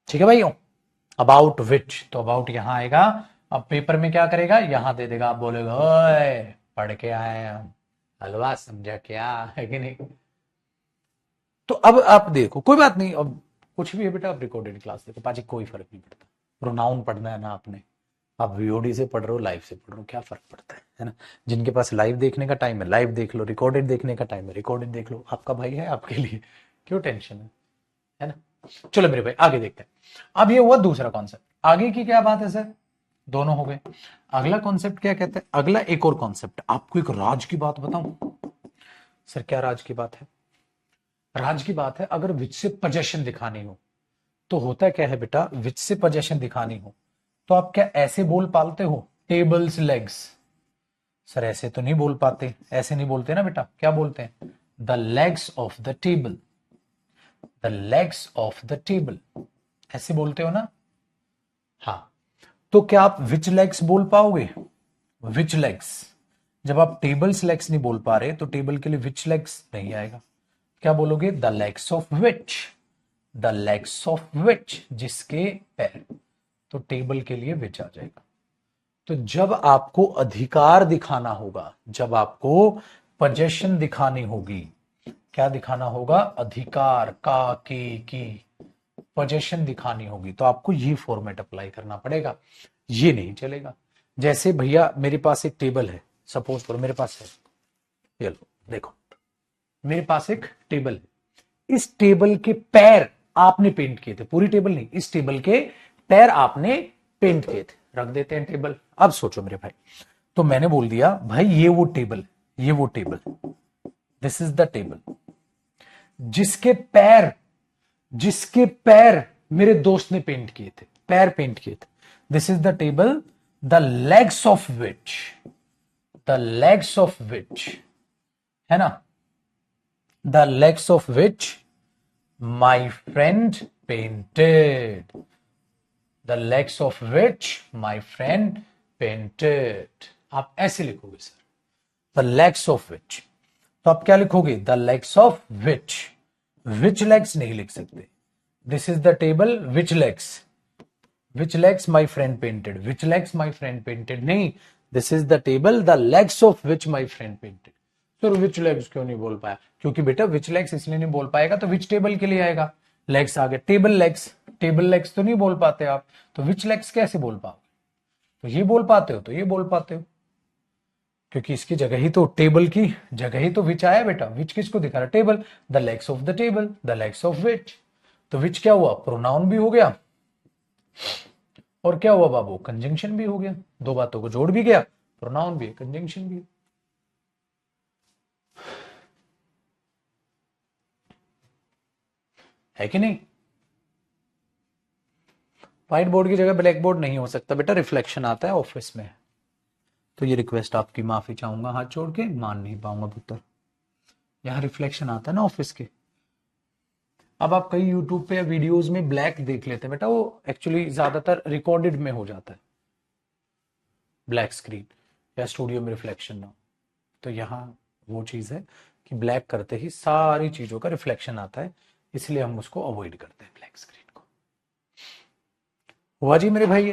ठीक है भाइयों, अबाउट विच, तो अबाउट यहां आएगा, अब पेपर में क्या करेगा, यहां दे देगा, आप बोलेगा ओए पढ़ के आए हम, हलवा समझा क्या, है कि नहीं? तो अब आप देखो, कोई बात नहीं, अब कुछ भी है बेटा, आप रिकॉर्डेड क्लास देखो, पाजी कोई फर्क नहीं पड़ता, प्रोनाउन पढ़ना है ना आपने, आप वीओडी से पढ़ रहे हो, लाइव से पढ़ रहे हो, क्या फर्क पड़ता है ना? जिनके पास लाइव देखने का टाइम है लाइव देख लो, रिकॉर्डेड देखने का टाइम है रिकॉर्डेड देख लो, आपका भाई है आपके लिए, क्यों टेंशन है ना? चलो मेरे भाई आगे देखते हैं। अब ये हुआ दूसरा कॉन्सेप्ट, आगे की क्या बात है सर? दोनों हो गए। अगला कॉन्सेप्ट क्या कहते हैं? अगला एक और कॉन्सेप्ट, आपको एक राज की बात बताऊं। सर क्या राज की बात है? राज की बात है, अगर विच से पोजेशन दिखानी हो तो होता क्या है बेटा, विच से पोजेशन दिखानी हो तो आप क्या ऐसे बोल पाते हो, टेबल्स लेग्स? सर ऐसे तो नहीं बोल पाते, ऐसे नहीं बोलते ना बेटा, क्या बोलते हैं? The legs of the table, the legs of the table, ऐसे बोलते हो ना? हाँ, तो क्या आप विच लेग्स बोल पाओगे? विच लेग्स, जब आप टेबल्स लेग्स नहीं बोल पा रहे तो टेबल के लिए विच लेग्स नहीं आएगा, क्या बोलोगे? The legs of which, the legs of which, जिसके पैर, तो टेबल के लिए विच आ जाएगा। तो जब आपको अधिकार दिखाना होगा, जब आपको पोजेशन दिखानी होगी, क्या दिखाना होगा? अधिकार, का, की पोजेशन दिखानी होगी, तो आपको ये फॉर्मेट अप्लाई करना पड़ेगा, ये नहीं चलेगा। जैसे भैया मेरे पास एक टेबल है, सपोज करो मेरे पास है, ये लो देखो, मेरे पास एक टेबल है, इस टेबल के पैर आपने पेंट किए थे, पूरी टेबल नहीं, इस टेबल के पैर आपने पेंट किए थे, रख देते हैं टेबल। अब सोचो मेरे भाई, तो मैंने बोल दिया भाई ये वो टेबल, ये वो table, this is the table जिसके पैर, जिसके पैर मेरे दोस्त ने पेंट किए थे, पैर पेंट किए थे, this is the table, the legs of which, the legs of which, है ना, the legs of which my friend painted, the legs of which my friend painted, आप ऐसे लिखोगे sir, the legs of which, तो आप क्या लिखोगे? The legs of which legs नहीं लिख सकते, this is the table which legs, which legs my friend painted, which legs my friend painted नहीं, this is the table the legs of which my friend painted. Sir which legs क्यों नहीं बोल पाया? क्योंकि बेटा विच लेग्स इसलिए नहीं बोल पाएगा तो विच टेबल के लिए आएगा, लेग्स आ गए, टेबल लेग्स, टेबल लेग्स तो नहीं बोल पाते आप, तो विच लेग्स कैसे बोल पाओगे? तो ये बोल पाते हो तो ये बोल पाते हो, क्योंकि इसकी जगह ही तो, टेबल की जगह ही तो विच आया बेटा, विच किसको दिखा रहा? Table, the legs of the table, the legs of which, तो विच क्या हुआ? प्रोनाउन भी हो गया, और क्या हुआ बाबू? कंजंक्शन भी हो गया, दो बातों को जोड़ भी गया, प्रोनाउन भी है कंजंक्शन भी है। है कि नहीं? व्हाइट बोर्ड की जगह ब्लैक बोर्ड नहीं हो सकता बेटा, रिफ्लेक्शन आता है ऑफिस में। तो ये रिक्वेस्ट आपकी माफी चाहूंगा हाथ जोड़ के, मान नहीं पाऊंगा पुत्र, यहाँ रिफ्लेक्शन आता है ना ऑफिस के। अब आप कई यूट्यूब पे या वीडियोस में ब्लैक देख लेते हैं बेटा, वो एक्चुअली ज्यादातर रिकॉर्डेड में हो जाता है ब्लैक स्क्रीन, या स्टूडियो में रिफ्लेक्शन ना हो। तो यहाँ वो चीज है कि ब्लैक करते ही सारी चीजों का रिफ्लेक्शन आता है, इसलिए हम उसको अवॉइड करते हैं ब्लैक स्क्रीन को। हुआ जी मेरे भाई ये?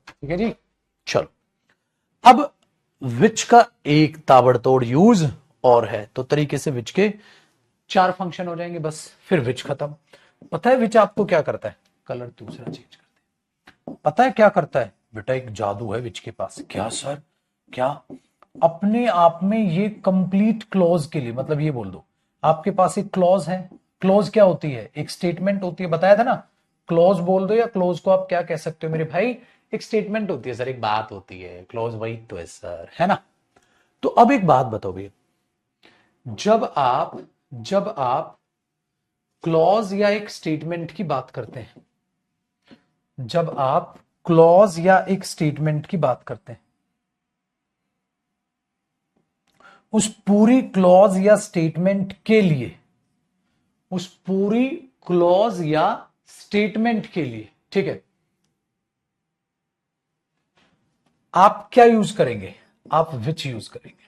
ठीक है जी, चलो। अब विच का एक ताबड़तोड़ यूज और है, तो तरीके से विच के 4 फंक्शन हो जाएंगे बस, फिर विच खत्म। पता है विच आपको क्या करता है? कलर दूसरा चेंज करते हैं। पता है क्या करता है बेटा? एक जादू है विच के पास। क्या सर? क्या? अपने आप में ये कंप्लीट क्लॉज के लिए, मतलब ये बोल दो आपके पास एक क्लॉज है। क्लॉज क्या होती है? एक स्टेटमेंट होती है, बताया था ना। क्लॉज बोल दो, या क्लॉज को आप क्या कह सकते हो मेरे भाई? एक स्टेटमेंट होती है सर, एक बात होती है। क्लॉज वही तो है सर, है ना? तो अब एक बात बताओ भैया, जब आप क्लॉज या एक स्टेटमेंट की बात करते हैं, जब आप क्लॉज या एक स्टेटमेंट की बात करते हैं, उस पूरी क्लॉज या स्टेटमेंट के लिए, उस पूरी क्लॉज या स्टेटमेंट के लिए, ठीक है, आप क्या यूज करेंगे? आप विच यूज करेंगे।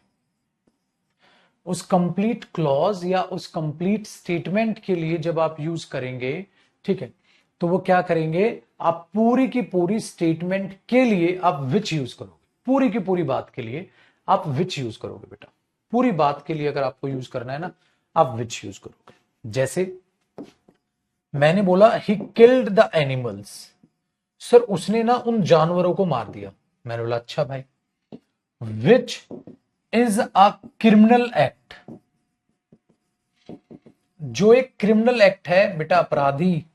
उस कंप्लीट क्लॉज या उस कंप्लीट स्टेटमेंट के लिए जब आप यूज करेंगे, ठीक है, तो वो क्या करेंगे? आप पूरी की पूरी स्टेटमेंट के लिए आप विच यूज करोगे। पूरी की पूरी बात के लिए आप विच यूज करोगे बेटा। पूरी बात के लिए अगर आपको यूज करना है ना, आप विच यूज करोगे। जैसे मैंने बोला he killed the animals, sir उसने ना उन जानवरों को मार दिया। मैंने बोला अच्छा भाई, which is a criminal act. जो एक क्रिमिनल एक्ट है बेटा, अपराधी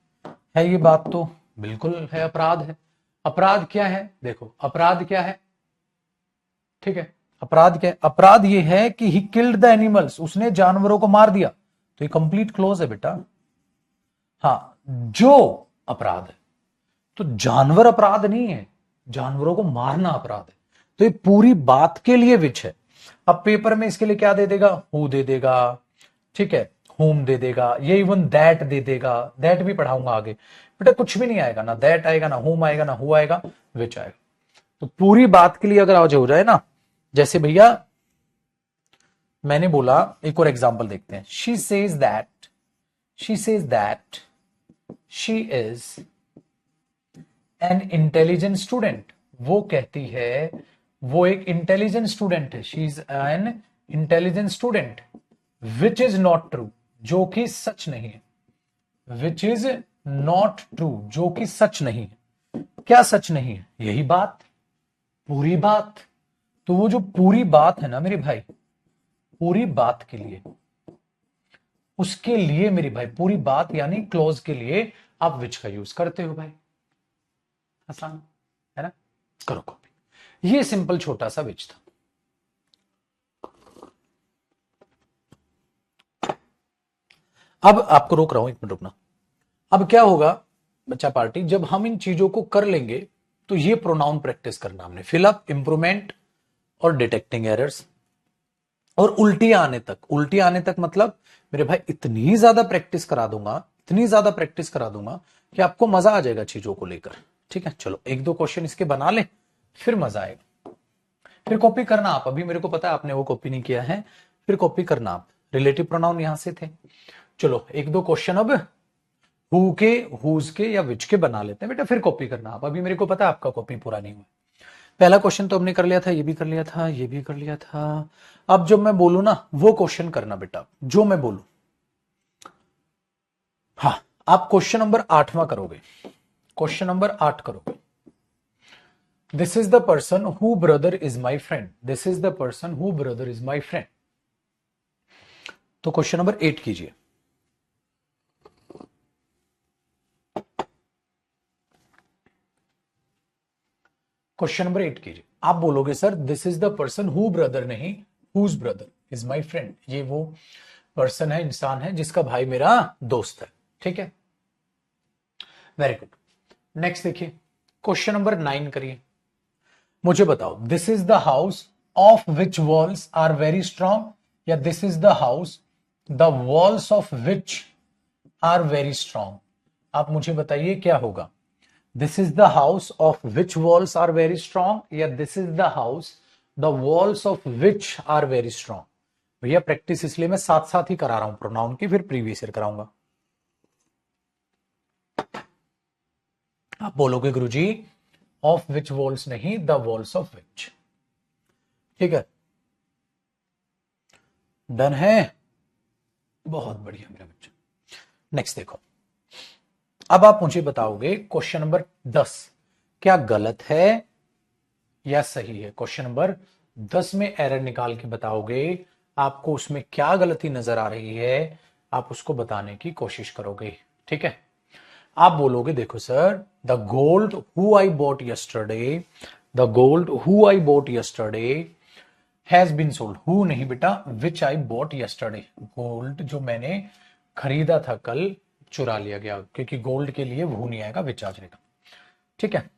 है ये बात तो बिल्कुल है, अपराध है। अपराध क्या है? देखो अपराध क्या है, ठीक है, अपराध क्या है? अपराध ये है कि ही किल्ड द एनिमल्स, उसने जानवरों को मार दिया। तो ये कंप्लीट क्लोज है बेटा। हाँ, जो अपराध है, तो जानवर अपराध नहीं है, जानवरों को मारना अपराध है। तो ये पूरी बात के लिए विच है। अब पेपर में इसके लिए क्या दे देगा? हु दे देगा, ठीक है, होम दे देगा, ये इवन दैट दे देगा। दैट भी पढ़ाऊंगा आगे बेटा, कुछ भी नहीं आएगा, ना दैट आएगा, ना होम आएगा, ना हु आएगा, विच आएगा। तो पूरी बात के लिए अगर आज हो जाए ना, जैसे भैया मैंने बोला, एक और एग्जांपल देखते हैं। She says that she is an intelligent student. वो कहती है वो एक इंटेलिजेंट स्टूडेंट है। She is an intelligent student which is not true, जो कि सच नहीं है। विच इज नॉट ट्रू, जो कि सच नहीं है। क्या सच नहीं है? यही बात, पूरी बात। तो वो जो पूरी बात है ना मेरे भाई, पूरी बात के लिए, उसके लिए मेरे भाई, पूरी बात यानी क्लोज के लिए आप विच का यूज करते हो भाई। आसान है ना? करो कॉपी। ये सिंपल छोटा सा विच था। अब आपको रोक रहा हूं, 1 मिनट रुकना। अब क्या होगा बच्चा पार्टी, जब हम इन चीजों को कर लेंगे, तो ये प्रोनाउन प्रैक्टिस करना हमने, फिलअप, इंप्रूवमेंट और डिटेक्टिंग एरर्स। और उल्टी आने तक मतलब मेरे भाई इतनी ज्यादा प्रैक्टिस करा दूंगा, इतनी ज्यादा प्रैक्टिस करा दूंगा कि आपको मजा आ जाएगा चीजों को लेकर। ठीक है, चलो 1-2 क्वेश्चन इसके बना ले, फिर मजा आएगा। फिर कॉपी करना आप, अभी मेरे को पता है आपने वो कॉपी नहीं किया है, फिर कॉपी करना आप। रिलेटिव प्रोनाउन यहां से थे। चलो 1-2 क्वेश्चन अब हु के, हुज के या विच के बना लेते हैं बेटा, फिर कॉपी करना आप। अभी मेरे को पता है आपका कॉपी पूरा नहीं हुआ। पहला क्वेश्चन तो हमने कर लिया था, ये भी कर लिया था, ये भी कर लिया था। अब जब मैं बोलू ना वो क्वेश्चन करना बेटा, जो मैं बोलू। हाँ, आप क्वेश्चन नंबर 8वां करोगे, क्वेश्चन नंबर 8 करोगे। This is the person who brother is my friend, this is the person who brother is my friend. तो क्वेश्चन नंबर 8 कीजिए। क्वेश्चन नंबर 8 कीजिए। आप बोलोगे sir this is the person who brother नहीं, whose brother is my friend, ये वो person है, इंसान है जिसका भाई मेरा दोस्त है। ठीक है, वेरी गुड। नेक्स्ट देखिए, क्वेश्चन नंबर 9 करिए। मुझे बताओ, this is the house of which walls are very strong, या this is the house the walls of which are very strong. आप मुझे बताइए क्या होगा, this is the house of which walls are very strong, या this is the house the walls of which are very strong. भैया practice इसलिए मैं साथ साथ ही करा रहा हूं प्रोनाउन की, फिर प्रीवियस ईयर कराऊंगा। आप बोलोगे गुरुजी ऑफ विच वॉल्स नहीं, द वॉल्स ऑफ विच। ठीक है, डन है, बहुत बढ़िया मेरा बच्चा। नेक्स्ट देखो, अब आप मुझे बताओगे क्वेश्चन नंबर 10 क्या गलत है या सही है। क्वेश्चन नंबर 10 में एरर निकाल के बताओगे, आपको उसमें क्या गलती नजर आ रही है, आप उसको बताने की कोशिश करोगे। ठीक है, आप बोलोगे देखो sir, the gold who I bought yesterday, the gold who I bought yesterday has been sold. Who नहीं बेटा, विच आई बॉट यस्टरडे, गोल्ड जो मैंने खरीदा था कल चुरा लिया गया, क्योंकि गोल्ड के लिए वो नहीं आएगा, विच आ जाएगा। ठीक है,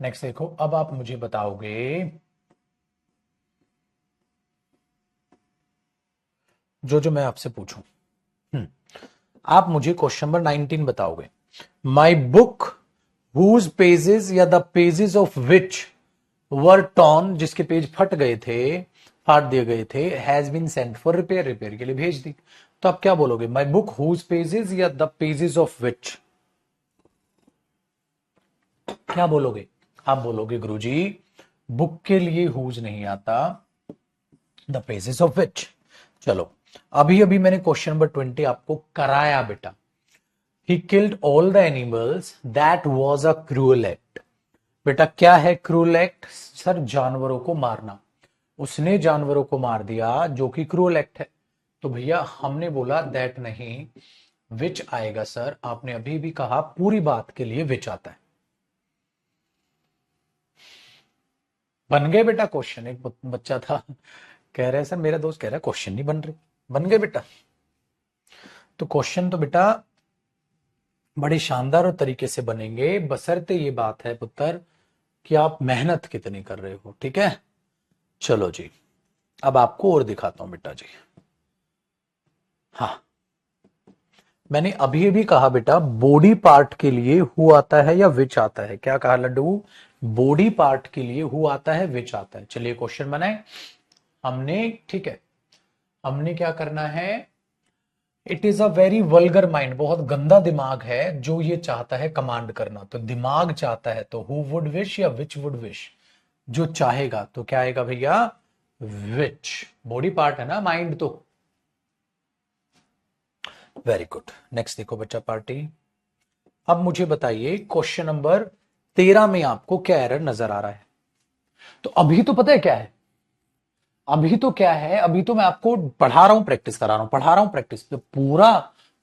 नेक्स्ट देखो, अब आप मुझे बताओगे, जो जो मैं आपसे पूछूं, आप मुझे क्वेश्चन नंबर 19 बताओगे, माई बुक हुज पेजेस या the pages of which were torn, जिसके पेज फट गए थे, फाड़ दिए गए थे, has been sent for repair, repair के लिए भेज दी। तो आप क्या बोलोगे, माई बुक हुज पेजेस या द पेजेस ऑफ विच, क्या बोलोगे। आप बोलोगे गुरुजी बुक के लिए हुज नहीं आता, द पेजेस ऑफ विच। चलो, अभी अभी मैंने क्वेश्चन नंबर 20 आपको कराया बेटा, he killed all the animals that was a cruel act. बेटा क्या है क्रूअल एक्ट, सर जानवरों को मारना, उसने जानवरों को मार दिया जो कि क्रूअल एक्ट है। तो भैया हमने बोला दैट नहीं, विच आएगा सर, आपने अभी भी कहा पूरी बात के लिए विच आता है। बन गए बेटा क्वेश्चन, एक बच्चा था कह रहे सर, मेरा दोस्त कह रहा है क्वेश्चन नहीं बन रहे, बन गए बेटा। तो क्वेश्चन तो बेटा बड़े शानदार और तरीके से बनेंगे, बशर्ते ये बात है पुत्र कि आप मेहनत कितनी कर रहे हो। ठीक है, चलो जी, अब आपको और दिखाता हूं बेटा जी। हाँ, मैंने अभी अभी कहा बेटा बॉडी पार्ट के लिए हु आता है या विच आता है, क्या कहा लड्डू, बॉडी पार्ट के लिए हु आता है विच आता है। चलिए क्वेश्चन बनाए हमने। ठीक है, हमने क्या करना है, it is a very vulgar mind, बहुत गंदा दिमाग है जो ये चाहता है कमांड करना। तो दिमाग चाहता है तो हु वुड विश या विच वुड विश, जो चाहेगा तो क्या आएगा भैया, विच। बॉडी पार्ट है ना माइंड तो। वेरी गुड, नेक्स्ट देखो बच्चा पार्टी। अब मुझे बताइए क्वेश्चन नंबर 13 में आपको क्या एरर नजर आ रहा है। तो अभी तो पता है क्या है, अभी तो क्या है, अभी तो मैं आपको पढ़ा रहा हूं, प्रैक्टिस करा रहा हूं, पढ़ा रहा हूं, प्रैक्टिस जब पूरा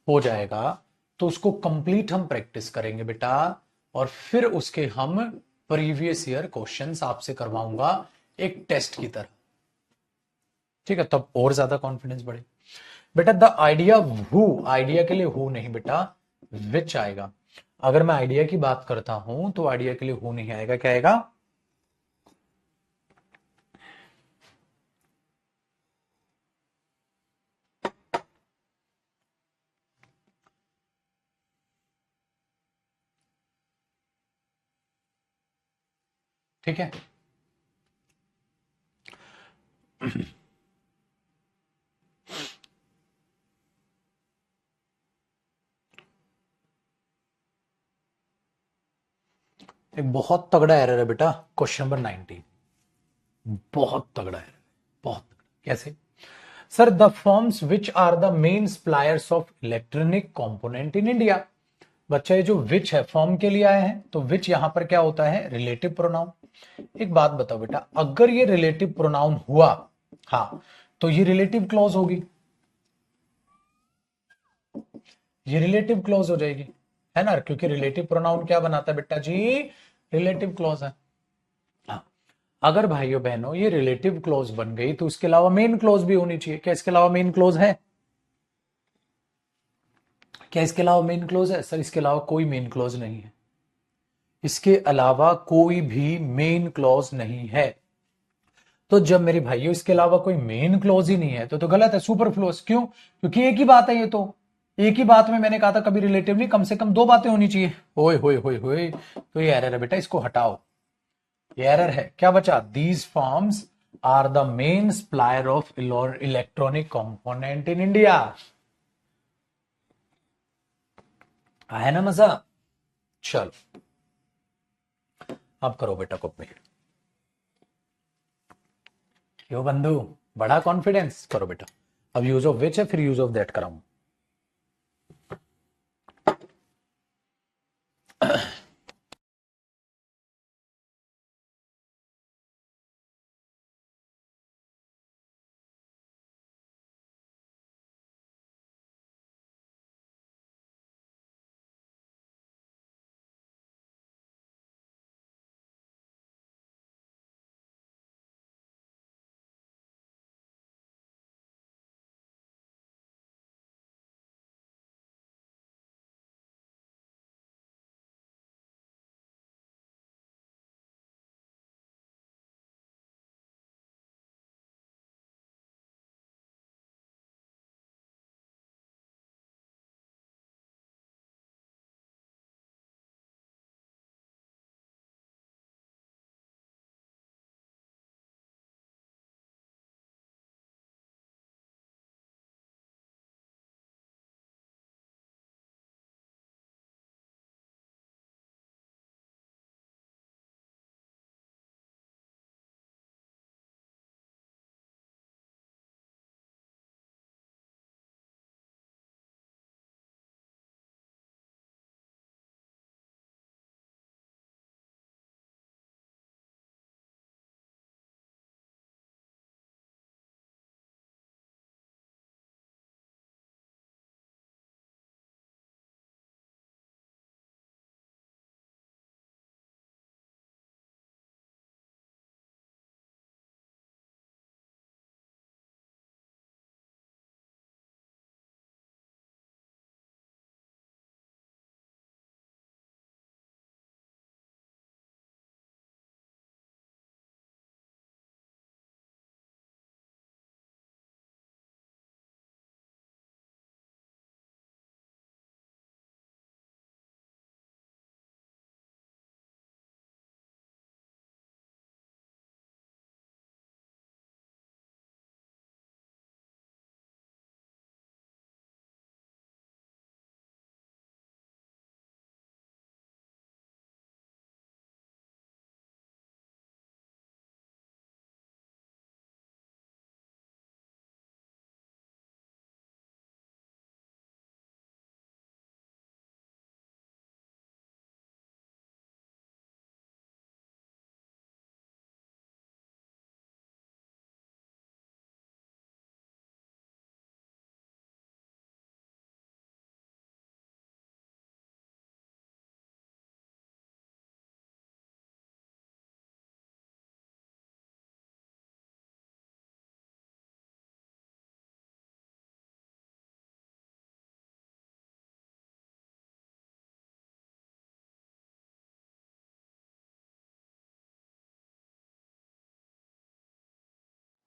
हो जाएगा तो उसको कंप्लीट हम प्रैक्टिस करेंगे बेटा, और फिर उसके हम प्रीवियस ईयर क्वेश्चंस आपसे करवाऊंगा एक टेस्ट की तरह। ठीक है, तब और ज्यादा कॉन्फिडेंस बढ़े बेटा। द आइडिया हु, आइडिया के लिए हु नहीं बेटा, विच आएगा। अगर मैं आइडिया की बात करता हूं तो आइडिया के लिए हु नहीं आएगा, क्या आएगा, ठीक है। एक बहुत तगड़ा एरर है बेटा क्वेश्चन नंबर 19, बहुत तगड़ा एरर, बहुत तगड़ा। कैसे sir, the firms which are the main suppliers of electronic component in India. बच्चा ये जो विच है फॉर्म के लिए आया है, तो विच यहां पर क्या होता है, रिलेटिव प्रोनाउन। एक बात बताओ बेटा, अगर ये रिलेटिव प्रोनाउन हुआ, हाँ, तो ये रिलेटिव क्लॉज होगी, ये रिलेटिव क्लॉज हो जाएगी, है ना, क्योंकि रिलेटिव प्रोनाउन क्या बनाता है बेटा जी, रिलेटिव क्लॉज है। हाँ, अगर भाइयों बहनों ये रिलेटिव क्लोज बन गई तो इसके अलावा मेन क्लोज भी होनी चाहिए। क्या इसके अलावा मेन क्लोज है? क्या इसके अलावा मेन क्लोज है? सर इसके अलावा कोई मेन क्लोज नहीं है। इसके अलावा कोई भी मेन क्लॉज नहीं है। तो जब मेरे भाइयों इसके अलावा कोई मेन क्लॉज ही नहीं है तो गलत है, सुपरफ्लुअस। क्यों? क्योंकि एक ही बात है ये तो। एक ही बात में मैंने कहा था कभी रिलेटिव नहीं, कम से कम दो बातें होनी चाहिए। ओए होए होए होए, तो ये एरर है बेटा, इसको हटाओ। ये एरर है। क्या बचा? These forms are the main supplier of electronic component in India. आया ना मजा? चलो अब करो बेटा कॉपी। क्यों बंधु, बड़ा कॉन्फिडेंस? करो बेटा। अब यूज ऑफ विच है, फिर यूज ऑफ दैट कराऊं।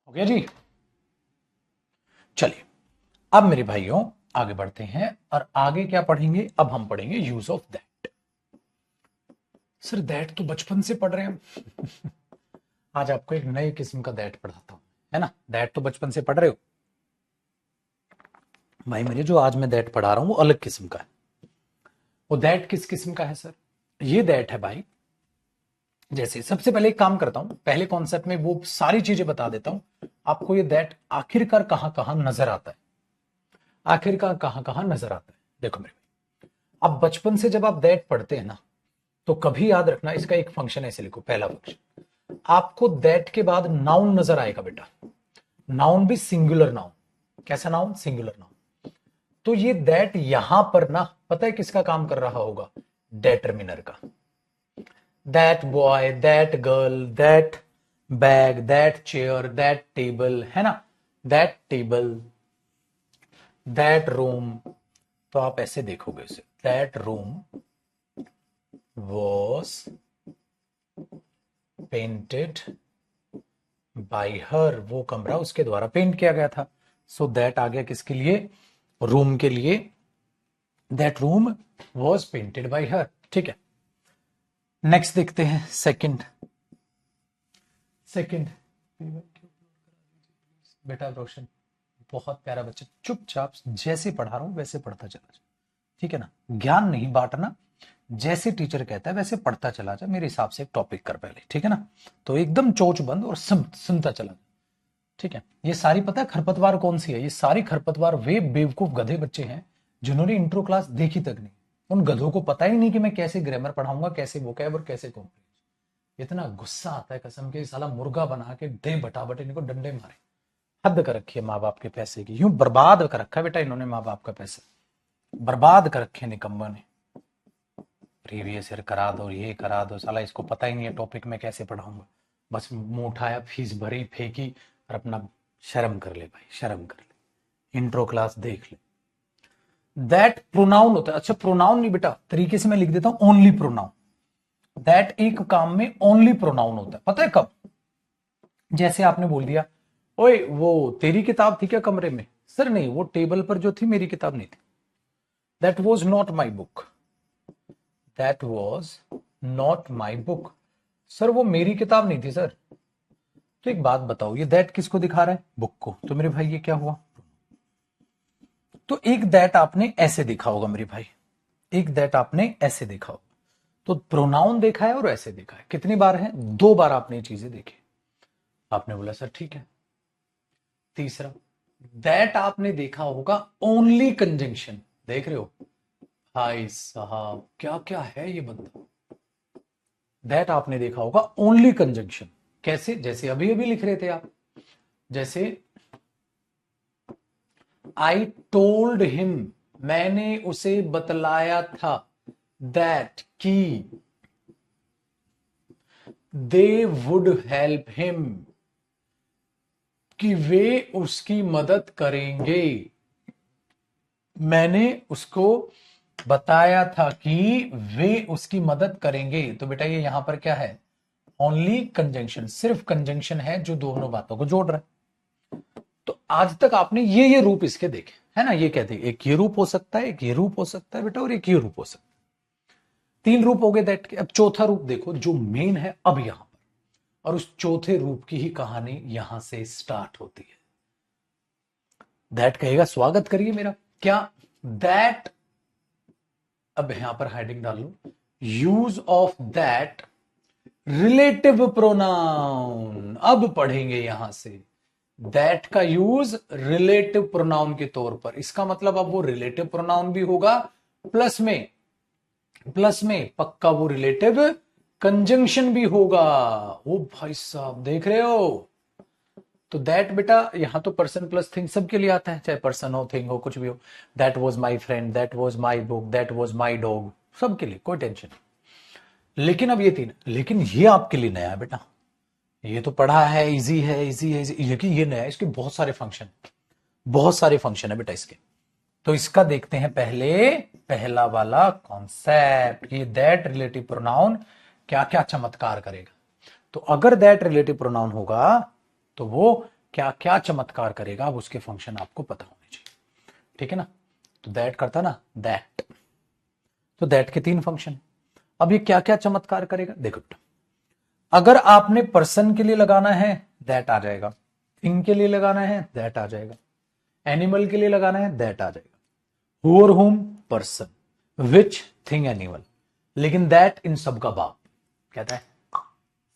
हो गया जी? चलिए अब मेरे भाइयों आगे बढ़ते हैं और आगे क्या पढ़ेंगे? अब हम पढ़ेंगे use of that. Sir that तो बचपन से पढ़ रहे हैं। आज आपको एक नए किस्म का दैट पढ़ाता हूं, है ना? दैट तो बचपन से पढ़ रहे हो भाई मेरे। जो आज मैं दैट पढ़ा रहा हूं वो अलग किस्म का है। वो दैट किस किस्म का है सर? ये दैट है भाई, जैसे सबसे पहले एक काम करता हूं, पहले कॉन्सेप्ट में वो सारी चीजें बता देता हूं आपको। ये दैट आखिरकार कहां कहां नजर आता है, आखिरकार कहां कहां नजर आता है। देखो मेरे भाई, अब बचपन से जब आप दैट पढ़ते हैं ना, तो कभी याद रखना इसका एक फंक्शन ऐसे लिखो। पहला फंक्शन, आपको दैट के बाद नाउन नजर आएगा बेटा। नाउन भी सिंगुलर नाउन। कैसा नाउन? Singular noun. तो ये दैट यहां पर ना, पता है किसका काम कर रहा होगा? डेटर्मिनर का। That boy, that girl, that bag, that chair, that table, है ना, दैट टेबल, दैट रूम। तो आप ऐसे देखोगे इसे, that room was painted by her, वो कमरा उसके द्वारा पेंट किया गया था। सो दैट आ गया किसके लिए, रूम के लिए, that room was painted by her. ठीक है, नेक्स्ट देखते हैं सेकंड। सेकंड बेटा रोशन, बहुत प्यारा बच्चा, चुपचाप जैसे पढ़ा रहा हूं वैसे पढ़ता चला जा, ठीक है ना, ज्ञान नहीं बांटना, जैसे टीचर कहता है वैसे पढ़ता चला जा, मेरे हिसाब से एक टॉपिक कर पहले, ठीक है ना। तो एकदम चोच बंद और सुनता चला, ठीक है। ये सारी पता है खरपतवार कौन सी है, ये सारी खरपतवार वे बेवकूफ गधे बच्चे हैं जिन्होंने इंट्रो क्लास देखी तक नहीं। उन गधों को पता ही नहीं कि मैं कैसे ग्रामर पढ़ाऊंगा, कैसे वोकैब और कैसे कॉम्प्रिहेंशन। इतना गुस्सा आता है कसम के, साला मुर्गा बना के दे बटाबट इनको डंडे मारे। हद कर रखी है माँ बाप के पैसे की, यूं बर्बाद कर रखा है बेटा इन्होंने माँ बाप का पैसा, बर्बाद कर रखे निकम्बा ने। प्रीवियस ईयर करा दो, ये करा दो, साला इसको पता ही नहीं है टॉपिक में कैसे पढ़ाऊंगा, बस मुंह उठाया, फीस भरी, फेंकी और अपना शर्म कर ले भाई, शर्म कर ले, इंट्रो क्लास देख ले। दैट प्रोनाउन होता है, अच्छा प्रोनाउन नहीं बेटा, तरीके से मैं लिख देता हूं ओनली प्रोनाउन। दैट एक काम में ओनली प्रोनाउन होता है, पता है कब, जैसे आपने बोल दिया ओए वो तेरी किताब थी क्या कमरे में, सर नहीं वो टेबल पर जो थी मेरी किताब नहीं थी, that was not my book, that was not my book, sir वो मेरी किताब नहीं थी सर। तो एक बात बताओ, ये दैट किसको दिखा रहा है, बुक को, तो मेरे भाई ये क्या हुआ, तो एक दैट आपने ऐसे देखा होगा मेरे भाई, एक दैट आपने ऐसे देखा होगा, तो प्रोनाउन देखा है और ऐसे देखा है, कितनी बार है, 2 बार आपने ये चीजें देखी। आपने बोला सर ठीक है। तीसरा, दैट आपने देखा होगा ओनली कंजंक्शन, देख रहे हो भाई साहब क्या क्या है ये बंदा, दैट आपने देखा होगा ओनली कंजंक्शन, कैसे, जैसे अभी अभी लिख रहे थे आप, जैसे आई टोल्ड हिम, मैंने उसे बतलाया था, दैट की दे वुड हेल्प हिम, कि वे उसकी मदद करेंगे, मैंने उसको बताया था कि वे उसकी मदद करेंगे। तो बेटा ये यहां पर क्या है, ओनली कंजंक्शन, सिर्फ कंजंक्शन है जो दोनों बातों को जोड़ रहा है। तो आज तक आपने ये रूप इसके देखे है ना, ये कहते हैं एक ये रूप हो सकता है, एक ये रूप हो सकता है बेटा, और एक ये रूप हो सकता है। 3 रूप हो गए दैट के। अब चौथा रूप देखो जो मेन है अब यहां पर, और उस चौथे रूप की ही कहानी यहां से स्टार्ट होती है। दैट कहेगा स्वागत करिए मेरा, क्या दैट, अब यहां पर हेडिंग डाल लो, use of that relative pronoun. अब पढ़ेंगे यहां से दैट का यूज रिलेटिव प्रोनाउन के तौर पर, इसका मतलब अब वो रिलेटिव प्रोनाउन भी होगा, प्लस में पक्का वो रिलेटिव कंजंक्शन भी होगा। ओ भाई साहब देख रहे हो, तो दैट बेटा यहां तो पर्सन प्लस थिंग सबके लिए आता है, चाहे पर्सन हो, थिंग हो, कुछ भी हो। That was my friend, that was my book, that was my dog, सबके लिए कोई टेंशन नहीं। लेकिन अब ये 3, लेकिन ये आपके लिए नया है बेटा, ये तो पढ़ा है, इजी है, इजी है, लेकिन ये नया है, इसके बहुत सारे फंक्शन, बहुत सारे फंक्शन है बेटा इसके। तो इसका देखते हैं पहले, पहला वाला कॉन्सेप्ट, ये दैट रिलेटिव प्रोनाउन क्या क्या चमत्कार करेगा। तो अगर दैट रिलेटिव प्रोनाउन होगा तो वो क्या क्या चमत्कार करेगा, अब उसके फंक्शन आपको पता होने चाहिए, ठीक है ना। तो दैट करता ना दैट, तो दैट के 3 फंक्शन। अब ये क्या क्या चमत्कार करेगा देखो, अगर आपने पर्सन के लिए लगाना है दैट आ जाएगा, थिंग के लिए लगाना है दैट आ जाएगा, एनिमल के लिए लगाना है दैट आ जाएगा, हु और हुम पर्सन, विच थिंग एनिमल, लेकिन दैट इन सबका बाप कहता है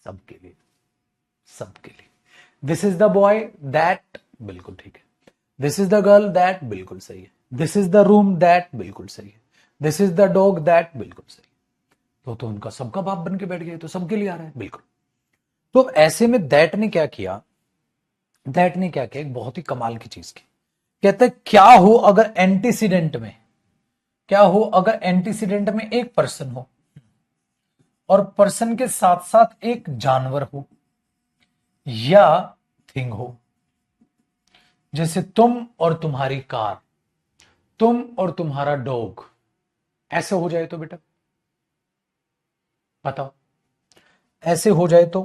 सबके लिए, सबके लिए। This is the boy that, बिल्कुल ठीक है, this is the girl that, बिल्कुल सही है, this is the room that, बिल्कुल सही है, this is the dog that, बिल्कुल सही है। तो उनका सबका बाप बन के बैठ गए, तो सबके लिए आ रहा है बिल्कुल। तो ऐसे में दैट ने क्या किया, दैट ने क्या किया, एक बहुत ही कमाल की चीज की, कहते हैं क्या हो अगर एंटीसीडेंट में, क्या हो अगर एंटीसीडेंट में एक पर्सन हो और पर्सन के साथ साथ एक जानवर हो, या थिंग हो। जैसे तुम और तुम्हारी कार, तुम और तुम्हारा डॉग, ऐसे हो जाए तो बेटा बताओ, ऐसे हो जाए तो।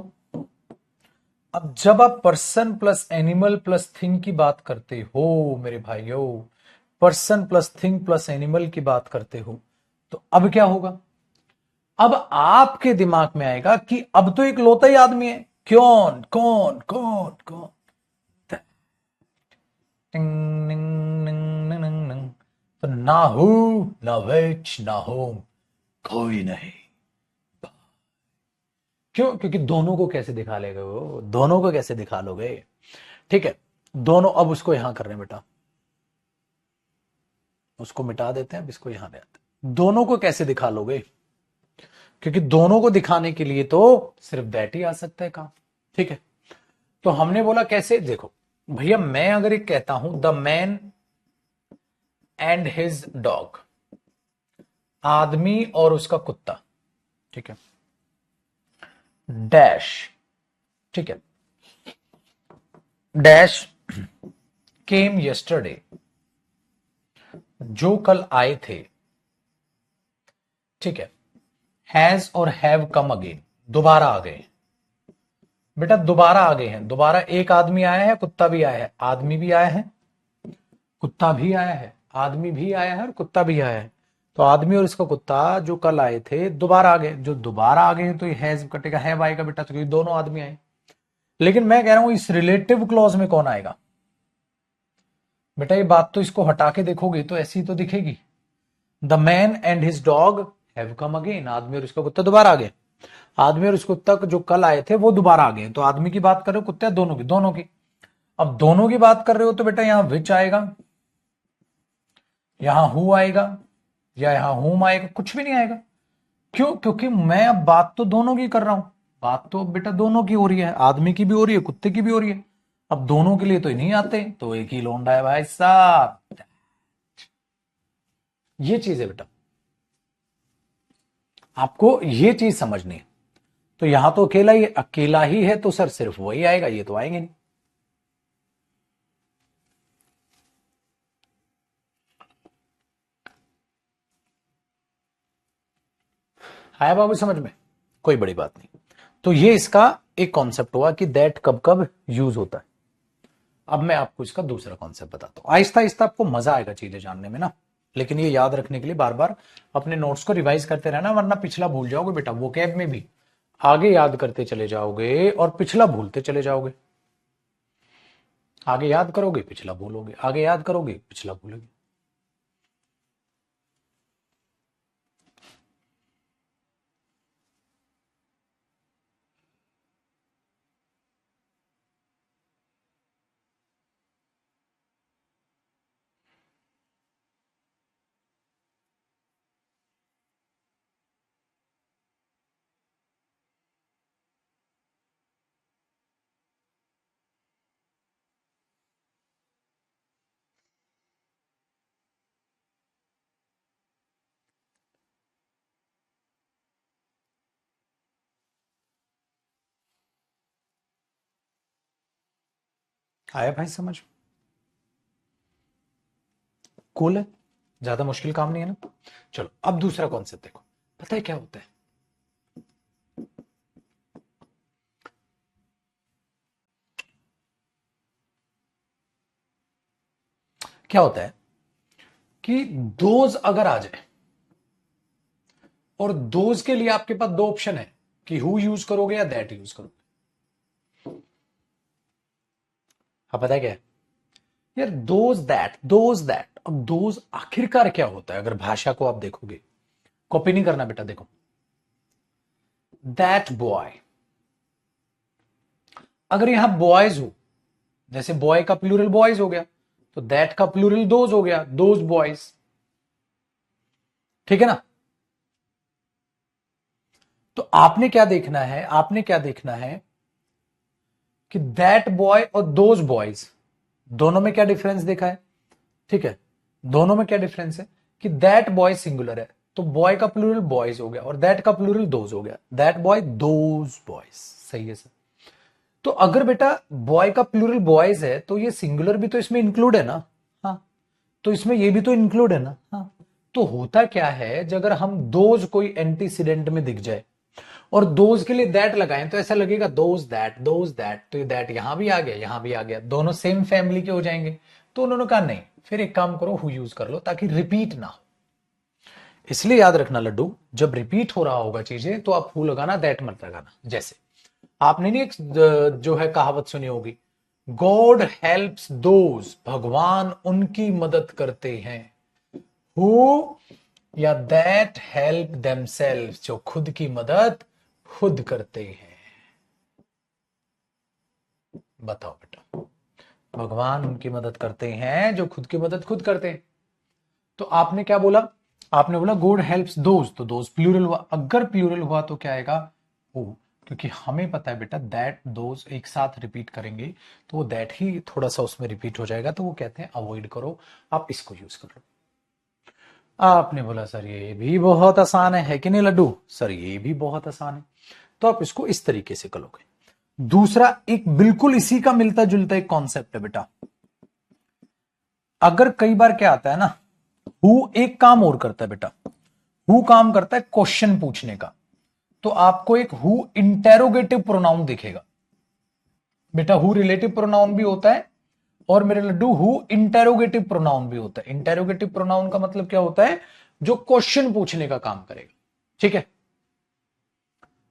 अब जब आप person plus animal plus thing की बात करते हो मेरे भाइयों, person plus thing plus animal की बात करते हो, तो अब क्या होगा? अब आपके दिमाग में आएगा कि अब तो एक लौता ही आदमी है, कौन कौन कौन कौन। टिंग, निंग, निंग, निंग, निंग, निंग। तो ना हु ना विच ना होम, कोई नहीं। क्यों? क्योंकि दोनों को कैसे दिखा लेगा वो, दोनों को कैसे दिखा लोगे? ठीक है, दोनों अब उसको यहां कर रहे हैं बेटा, उसको मिटा देते हैं, अब इसको यहां ले आते हैं। दोनों को कैसे दिखा लोगे? क्योंकि दोनों को दिखाने के लिए तो सिर्फ दैट ही आ सकता है काम। ठीक है, तो हमने बोला कैसे, देखो भैया, मैं अगर एक कहता हूं the man and his dog, आदमी और उसका कुत्ता, ठीक है, डैश, ठीक है, डैश केम यस्टरडे, जो कल आए थे, ठीक है, हैज और हैव कम अगेन, दोबारा आ गए। बेटा दोबारा आ गए हैं, दोबारा एक आदमी आया है, कुत्ता भी आया है, आदमी भी आया है, कुत्ता भी आया है, आदमी भी आया है और कुत्ता भी आया है। तो आदमी और इसका कुत्ता जो कल आए थे दोबारा आ गए, जो दोबारा आ गए तो ये हैज कटेगा, हैव आएगा बेटा, तो दोनों आदमी आए। लेकिन मैं कह रहा हूं इस रिलेटिव क्लॉज में कौन आएगा? बेटा ये बात तो इसको हटा के देखोगे तो ऐसी तो दिखेगी, the man and his dog have come again, आदमी और उसका कुत्ता दोबारा आ गए। आदमी और उस कुत्ता जो कल आए थे वो दोबारा आ गए, तो आदमी की बात कर रहे हो, कुत्ते दोनों की, दोनों की। अब दोनों की बात कर रहे हो तो बेटा यहां विच आएगा, यहां हु आएगा, या यहां हुम आएगा, कुछ भी नहीं आएगा। क्यों? क्योंकि मैं अब बात तो दोनों की कर रहा हूं, बात तो बेटा दोनों की हो रही है, आदमी की भी हो रही है, कुत्ते की भी हो रही है। अब दोनों के लिए तो नहीं आते, तो एक ही लौंडा है भाई साहब। ये चीज है बेटा, आपको ये चीज समझनी है। तो यहां तो अकेला ही है, तो सर सिर्फ वही आएगा, ये तो आएंगे नहीं। आया बाबू समझ में? कोई बड़ी बात नहीं। तो ये इसका एक कॉन्सेप्ट हुआ कि दैट कब कब यूज होता है। अब मैं आपको इसका दूसरा कॉन्सेप्ट बताता हूं, आहिस्ता आहिस्ता आपको मजा आएगा चीजें जानने में ना। लेकिन ये याद रखने के लिए बार बार अपने नोट्स को रिवाइज करते रहना, वरना पिछला भूल जाओगे बेटा, वो कैब में भी आगे याद करते चले जाओगे और पिछला भूलते चले जाओगे। आगे याद करोगे पिछला भूलोगे, आगे याद करोगे पिछला भूलोगे। आया भाई समझ? कूल है, ज्यादा मुश्किल काम नहीं है ना। चलो अब दूसरा कॉन्सेप्ट देखो, पता है क्या होता है? क्या होता है कि दोज अगर आ जाए, और दोज के लिए आपके पास दो ऑप्शन है कि हु यूज करोगे या दैट यूज करोगे। हाँ पता है क्या है यार, दोज दैट। अब दोज आखिरकार क्या होता है? अगर भाषा को आप देखोगे, कॉपी नहीं करना बेटा, देखो दैट बॉय, अगर यहां बॉयज हो, जैसे बॉय का प्लूरल बॉयज हो गया, तो दैट का प्लूरल दोज हो गया, दोज बॉयज। ठीक है ना? तो आपने क्या देखना है, आपने क्या देखना है कि दैट बॉय और दोज बॉयज दोनों में क्या डिफरेंस देखा है? ठीक है, दोनों में क्या डिफरेंस है कि दैट बॉय सिंगुलर है, तो बॉय का प्लूरल बॉयज हो गया और दैट का प्लूरल दोज हो गया, दैट बॉय दोज बॉयज। सही है सर। तो अगर बेटा बॉय का प्लूरल बॉयज है तो ये सिंगुलर भी तो इसमें इंक्लूड है ना। हाँ, तो इसमें ये भी तो इंक्लूड है ना। हाँ, तो होता क्या है, जब अगर हम दोज कोई एंटीसीडेंट में दिख जाए और दोज के लिए दैट लगाएं तो ऐसा लगेगा दोज दैट, तो ये दैट यहां भी आ गया, यहां भी आ गया, दोनों सेम फैमिली के हो जाएंगे। तो उन्होंने कहा नहीं, फिर एक काम करो, हु यूज कर लो ताकि रिपीट ना हो। इसलिए याद रखना लड्डू, जब रिपीट हो रहा होगा चीजें तो आप हु लगाना, दैट मत लगाना। जैसे आपने नहीं एक जो है कहावत सुनी होगी, गॉड हेल्प्स दोज, भगवान उनकी मदद करते हैं, हु या दैट हेल्प देमसेल्व्स, जो खुद की मदद खुद करते हैं। बताओ बेटा, भगवान उनकी मदद करते हैं जो खुद की मदद खुद करते हैं। तो आपने क्या बोला, आपने बोला गॉड हेल्प्स दोज, तो दोज प्लूरल हुआ, अगर प्लूरल हुआ तो क्या आएगा, हु। क्योंकि हमें पता है बेटा दैट दोज एक साथ रिपीट करेंगे तो वो दैट ही थोड़ा सा उसमें रिपीट हो जाएगा, तो वो कहते हैं अवॉइड करो, आप इसको यूज करो। आपने बोला सर ये भी बहुत आसान है कि नहीं लड्डू, सर ये भी बहुत आसान है। तो आप इसको इस तरीके से करोगे। दूसरा एक बिल्कुल इसी का मिलता जुलता एक कॉन्सेप्ट है बेटा, अगर कई बार क्या आता है ना, हु एक काम और करता है बेटा, हु काम करता है क्वेश्चन पूछने का, तो आपको एक हु इंटेरोगेटिव प्रोनाउन दिखेगा। बेटा हु रिलेटिव प्रोनाउन भी होता है और मेरे लड्डू हु इंटेरोगेटिव प्रोनाउन भी होता है। इंटेरोगेटिव प्रोनाउन का मतलब क्या होता है, जो क्वेश्चन पूछने का काम करेगा। ठीक है,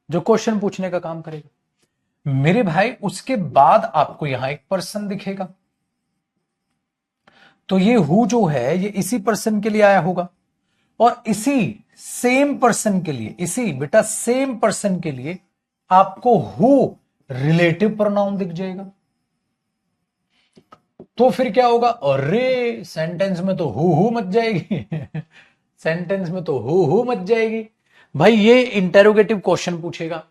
जो क्वेश्चन पूछने का काम करेगा मेरे भाई। उसके बाद आपको यहां एक पर्सन दिखेगा, तो ये हु जो है ये इसी पर्सन के लिए आया होगा, और इसी सेम पर्सन के लिए, इसी बेटा सेम पर्सन के लिए आपको हु रिलेटिव प्रोनाउन दिख जाएगा। तो फिर क्या होगा, अरे सेंटेंस में तो हु मच जाएगी सेंटेंस में तो हु मच जाएगी। भाई ये इंटेरोगेटिव क्वेश्चन पूछेगा,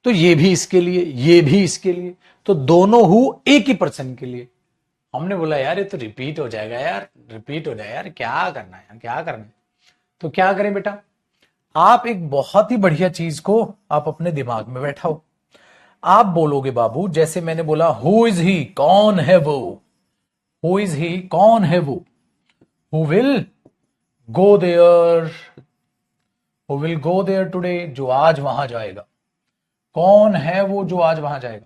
तो ये भी इसके लिए, ये भी इसके लिए, तो दोनों हु एक ही पर्सन के लिए। हमने बोला यार ये तो रिपीट हो जाएगा यार, रिपीट हो जाएगा यार, क्या करना है यार, क्या करना है। तो क्या करें बेटा, आप एक बहुत ही बढ़िया चीज को आप अपने दिमाग में बैठाओ। आप बोलोगे बाबू, जैसे मैंने बोला हु इज ही, कौन है वो, हु इज ही, कौन है वो, who will go there, who will go there today, जो आज वहां जाएगा। कौन है वो जो आज वहां जाएगा,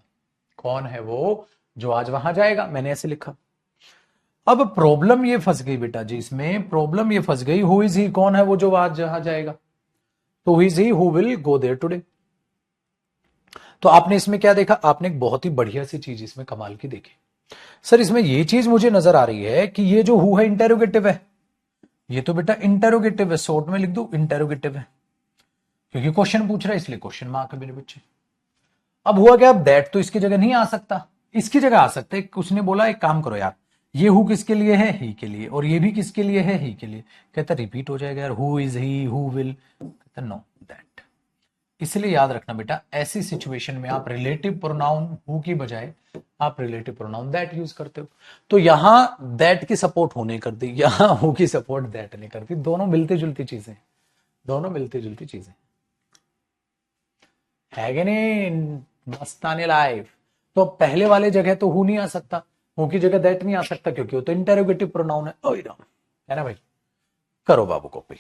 कौन है वो जो आज वहां जाएगा, मैंने ऐसे लिखा। अब प्रॉब्लम ये फंस गई बेटा जी, इसमें प्रॉब्लम ये फंस गई, हु इज ही, कौन है वो जो आज जहां जाएगा, तो who is he who will go there today. तो आपने इसमें क्या देखा, आपने एक बहुत ही बढ़िया सी चीज इसमें कमाल की देखी। सर इसमें ये चीज मुझे नजर आ रही है कि ये जो हु है इंटेरोगेटिव है, ये तो बेटा इंटेरोगेटिव है, शॉर्ट में लिख दो इंटेरोगेटिव है, क्योंकि क्वेश्चन पूछ रहा है इसलिए क्वेश्चन मार्क है मेरे बच्चे। अब हुआ क्या, अब दैट तो इसकी जगह नहीं आ सकता, इसकी जगह आ सकता है। उसने बोला एक काम करो यार, ये हु किसके लिए है, ही के लिए, और ये भी किसके लिए है, ही के लिए। कहता रिपीट हो जाएगा यार, who is he, who will, कहता नो दैट। इसलिए याद रखना बेटा, ऐसी सिचुएशन में आप रिलेटिव प्रोनाउन हु की बजाय आप रिलेटिव प्रोनाउन दैट यूज करते हो। तो यहां दैट की सपोर्ट होने कर दी, यहां हु की सपोर्ट दैट नहीं करती, दोनों मिलती जुलती चीजें, दोनों मिलती जुलती चीजें है कि नहीं। मस्तानी लाइफ। तो पहले वाले जगह तो हु नहीं आ सकता, हु की जगह दैट नहीं आ सकता, क्योंकि वो तो इंटेरोगेटिव प्रोनाउन है। ओए राम, है ना भाई। करो बाबू कॉपी।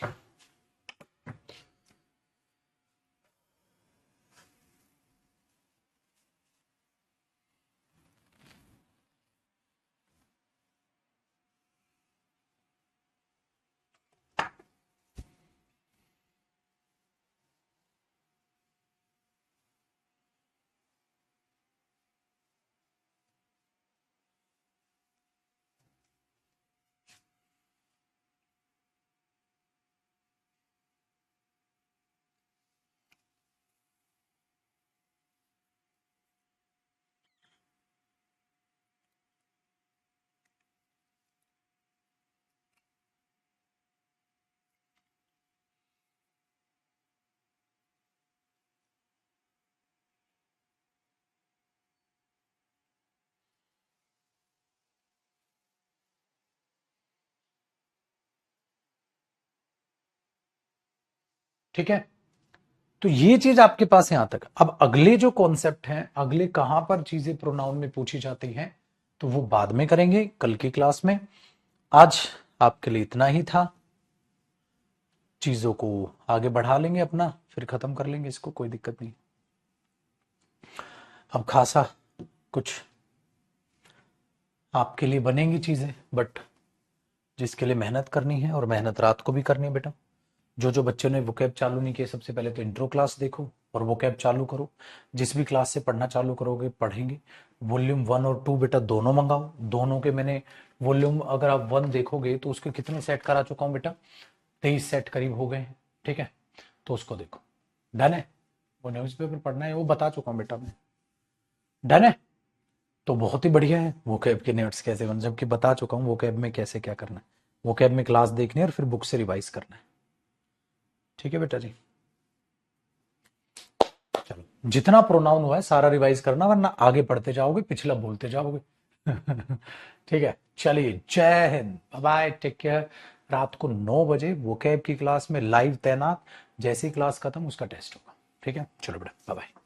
ठीक है, तो ये चीज आपके पास यहां तक। अब अगले जो कॉन्सेप्ट हैं, अगले कहां पर चीजें प्रोनाउन में पूछी जाती हैं, तो वो बाद में करेंगे कल की क्लास में। आज आपके लिए इतना ही था। चीजों को आगे बढ़ा लेंगे अपना, फिर खत्म कर लेंगे इसको, कोई दिक्कत नहीं। अब खासा कुछ आपके लिए बनेंगी चीजें, बट जिसके लिए मेहनत करनी है, और मेहनत रात को भी करनी है बेटा। जो जो बच्चों ने वोकैब चालू नहीं किए, सबसे पहले तो इंट्रो क्लास देखो और वोकैब चालू करो। जिस भी क्लास से पढ़ना चालू करोगे पढ़ेंगे। वॉल्यूम 1 और 2 बेटा दोनों मंगाओ। दोनों के मैंने वॉल्यूम, अगर आप 1 देखोगे तो उसके कितने सेट करा चुका हूं बेटा, 23 सेट करीब हो गए हैं। ठीक है, तो उसको देखो। डन है? वो न्यूज़पेपर पढ़ना है वो बता चुका हूं बेटा मैं। डन है? तो बहुत ही बढ़िया है। वोकैब के नोट्स कैसे बन, जबकि बता चुका हूँ वोकैब में कैसे क्या करना है। वोकैब में क्लास देखनी है और फिर बुक से रिवाइज करना है। ठीक है बेटा जी, चलो जितना प्रोनाउन हुआ है सारा रिवाइज करना, वरना आगे पढ़ते जाओगे पिछला बोलते जाओगे। ठीक है, चलिए जय हिंद, बाय, टेक केयर। रात को 9 बजे वोकैब की क्लास में लाइव तैनात। जैसी क्लास खत्म उसका टेस्ट होगा। ठीक है, चलो बेटा, बाय बाय।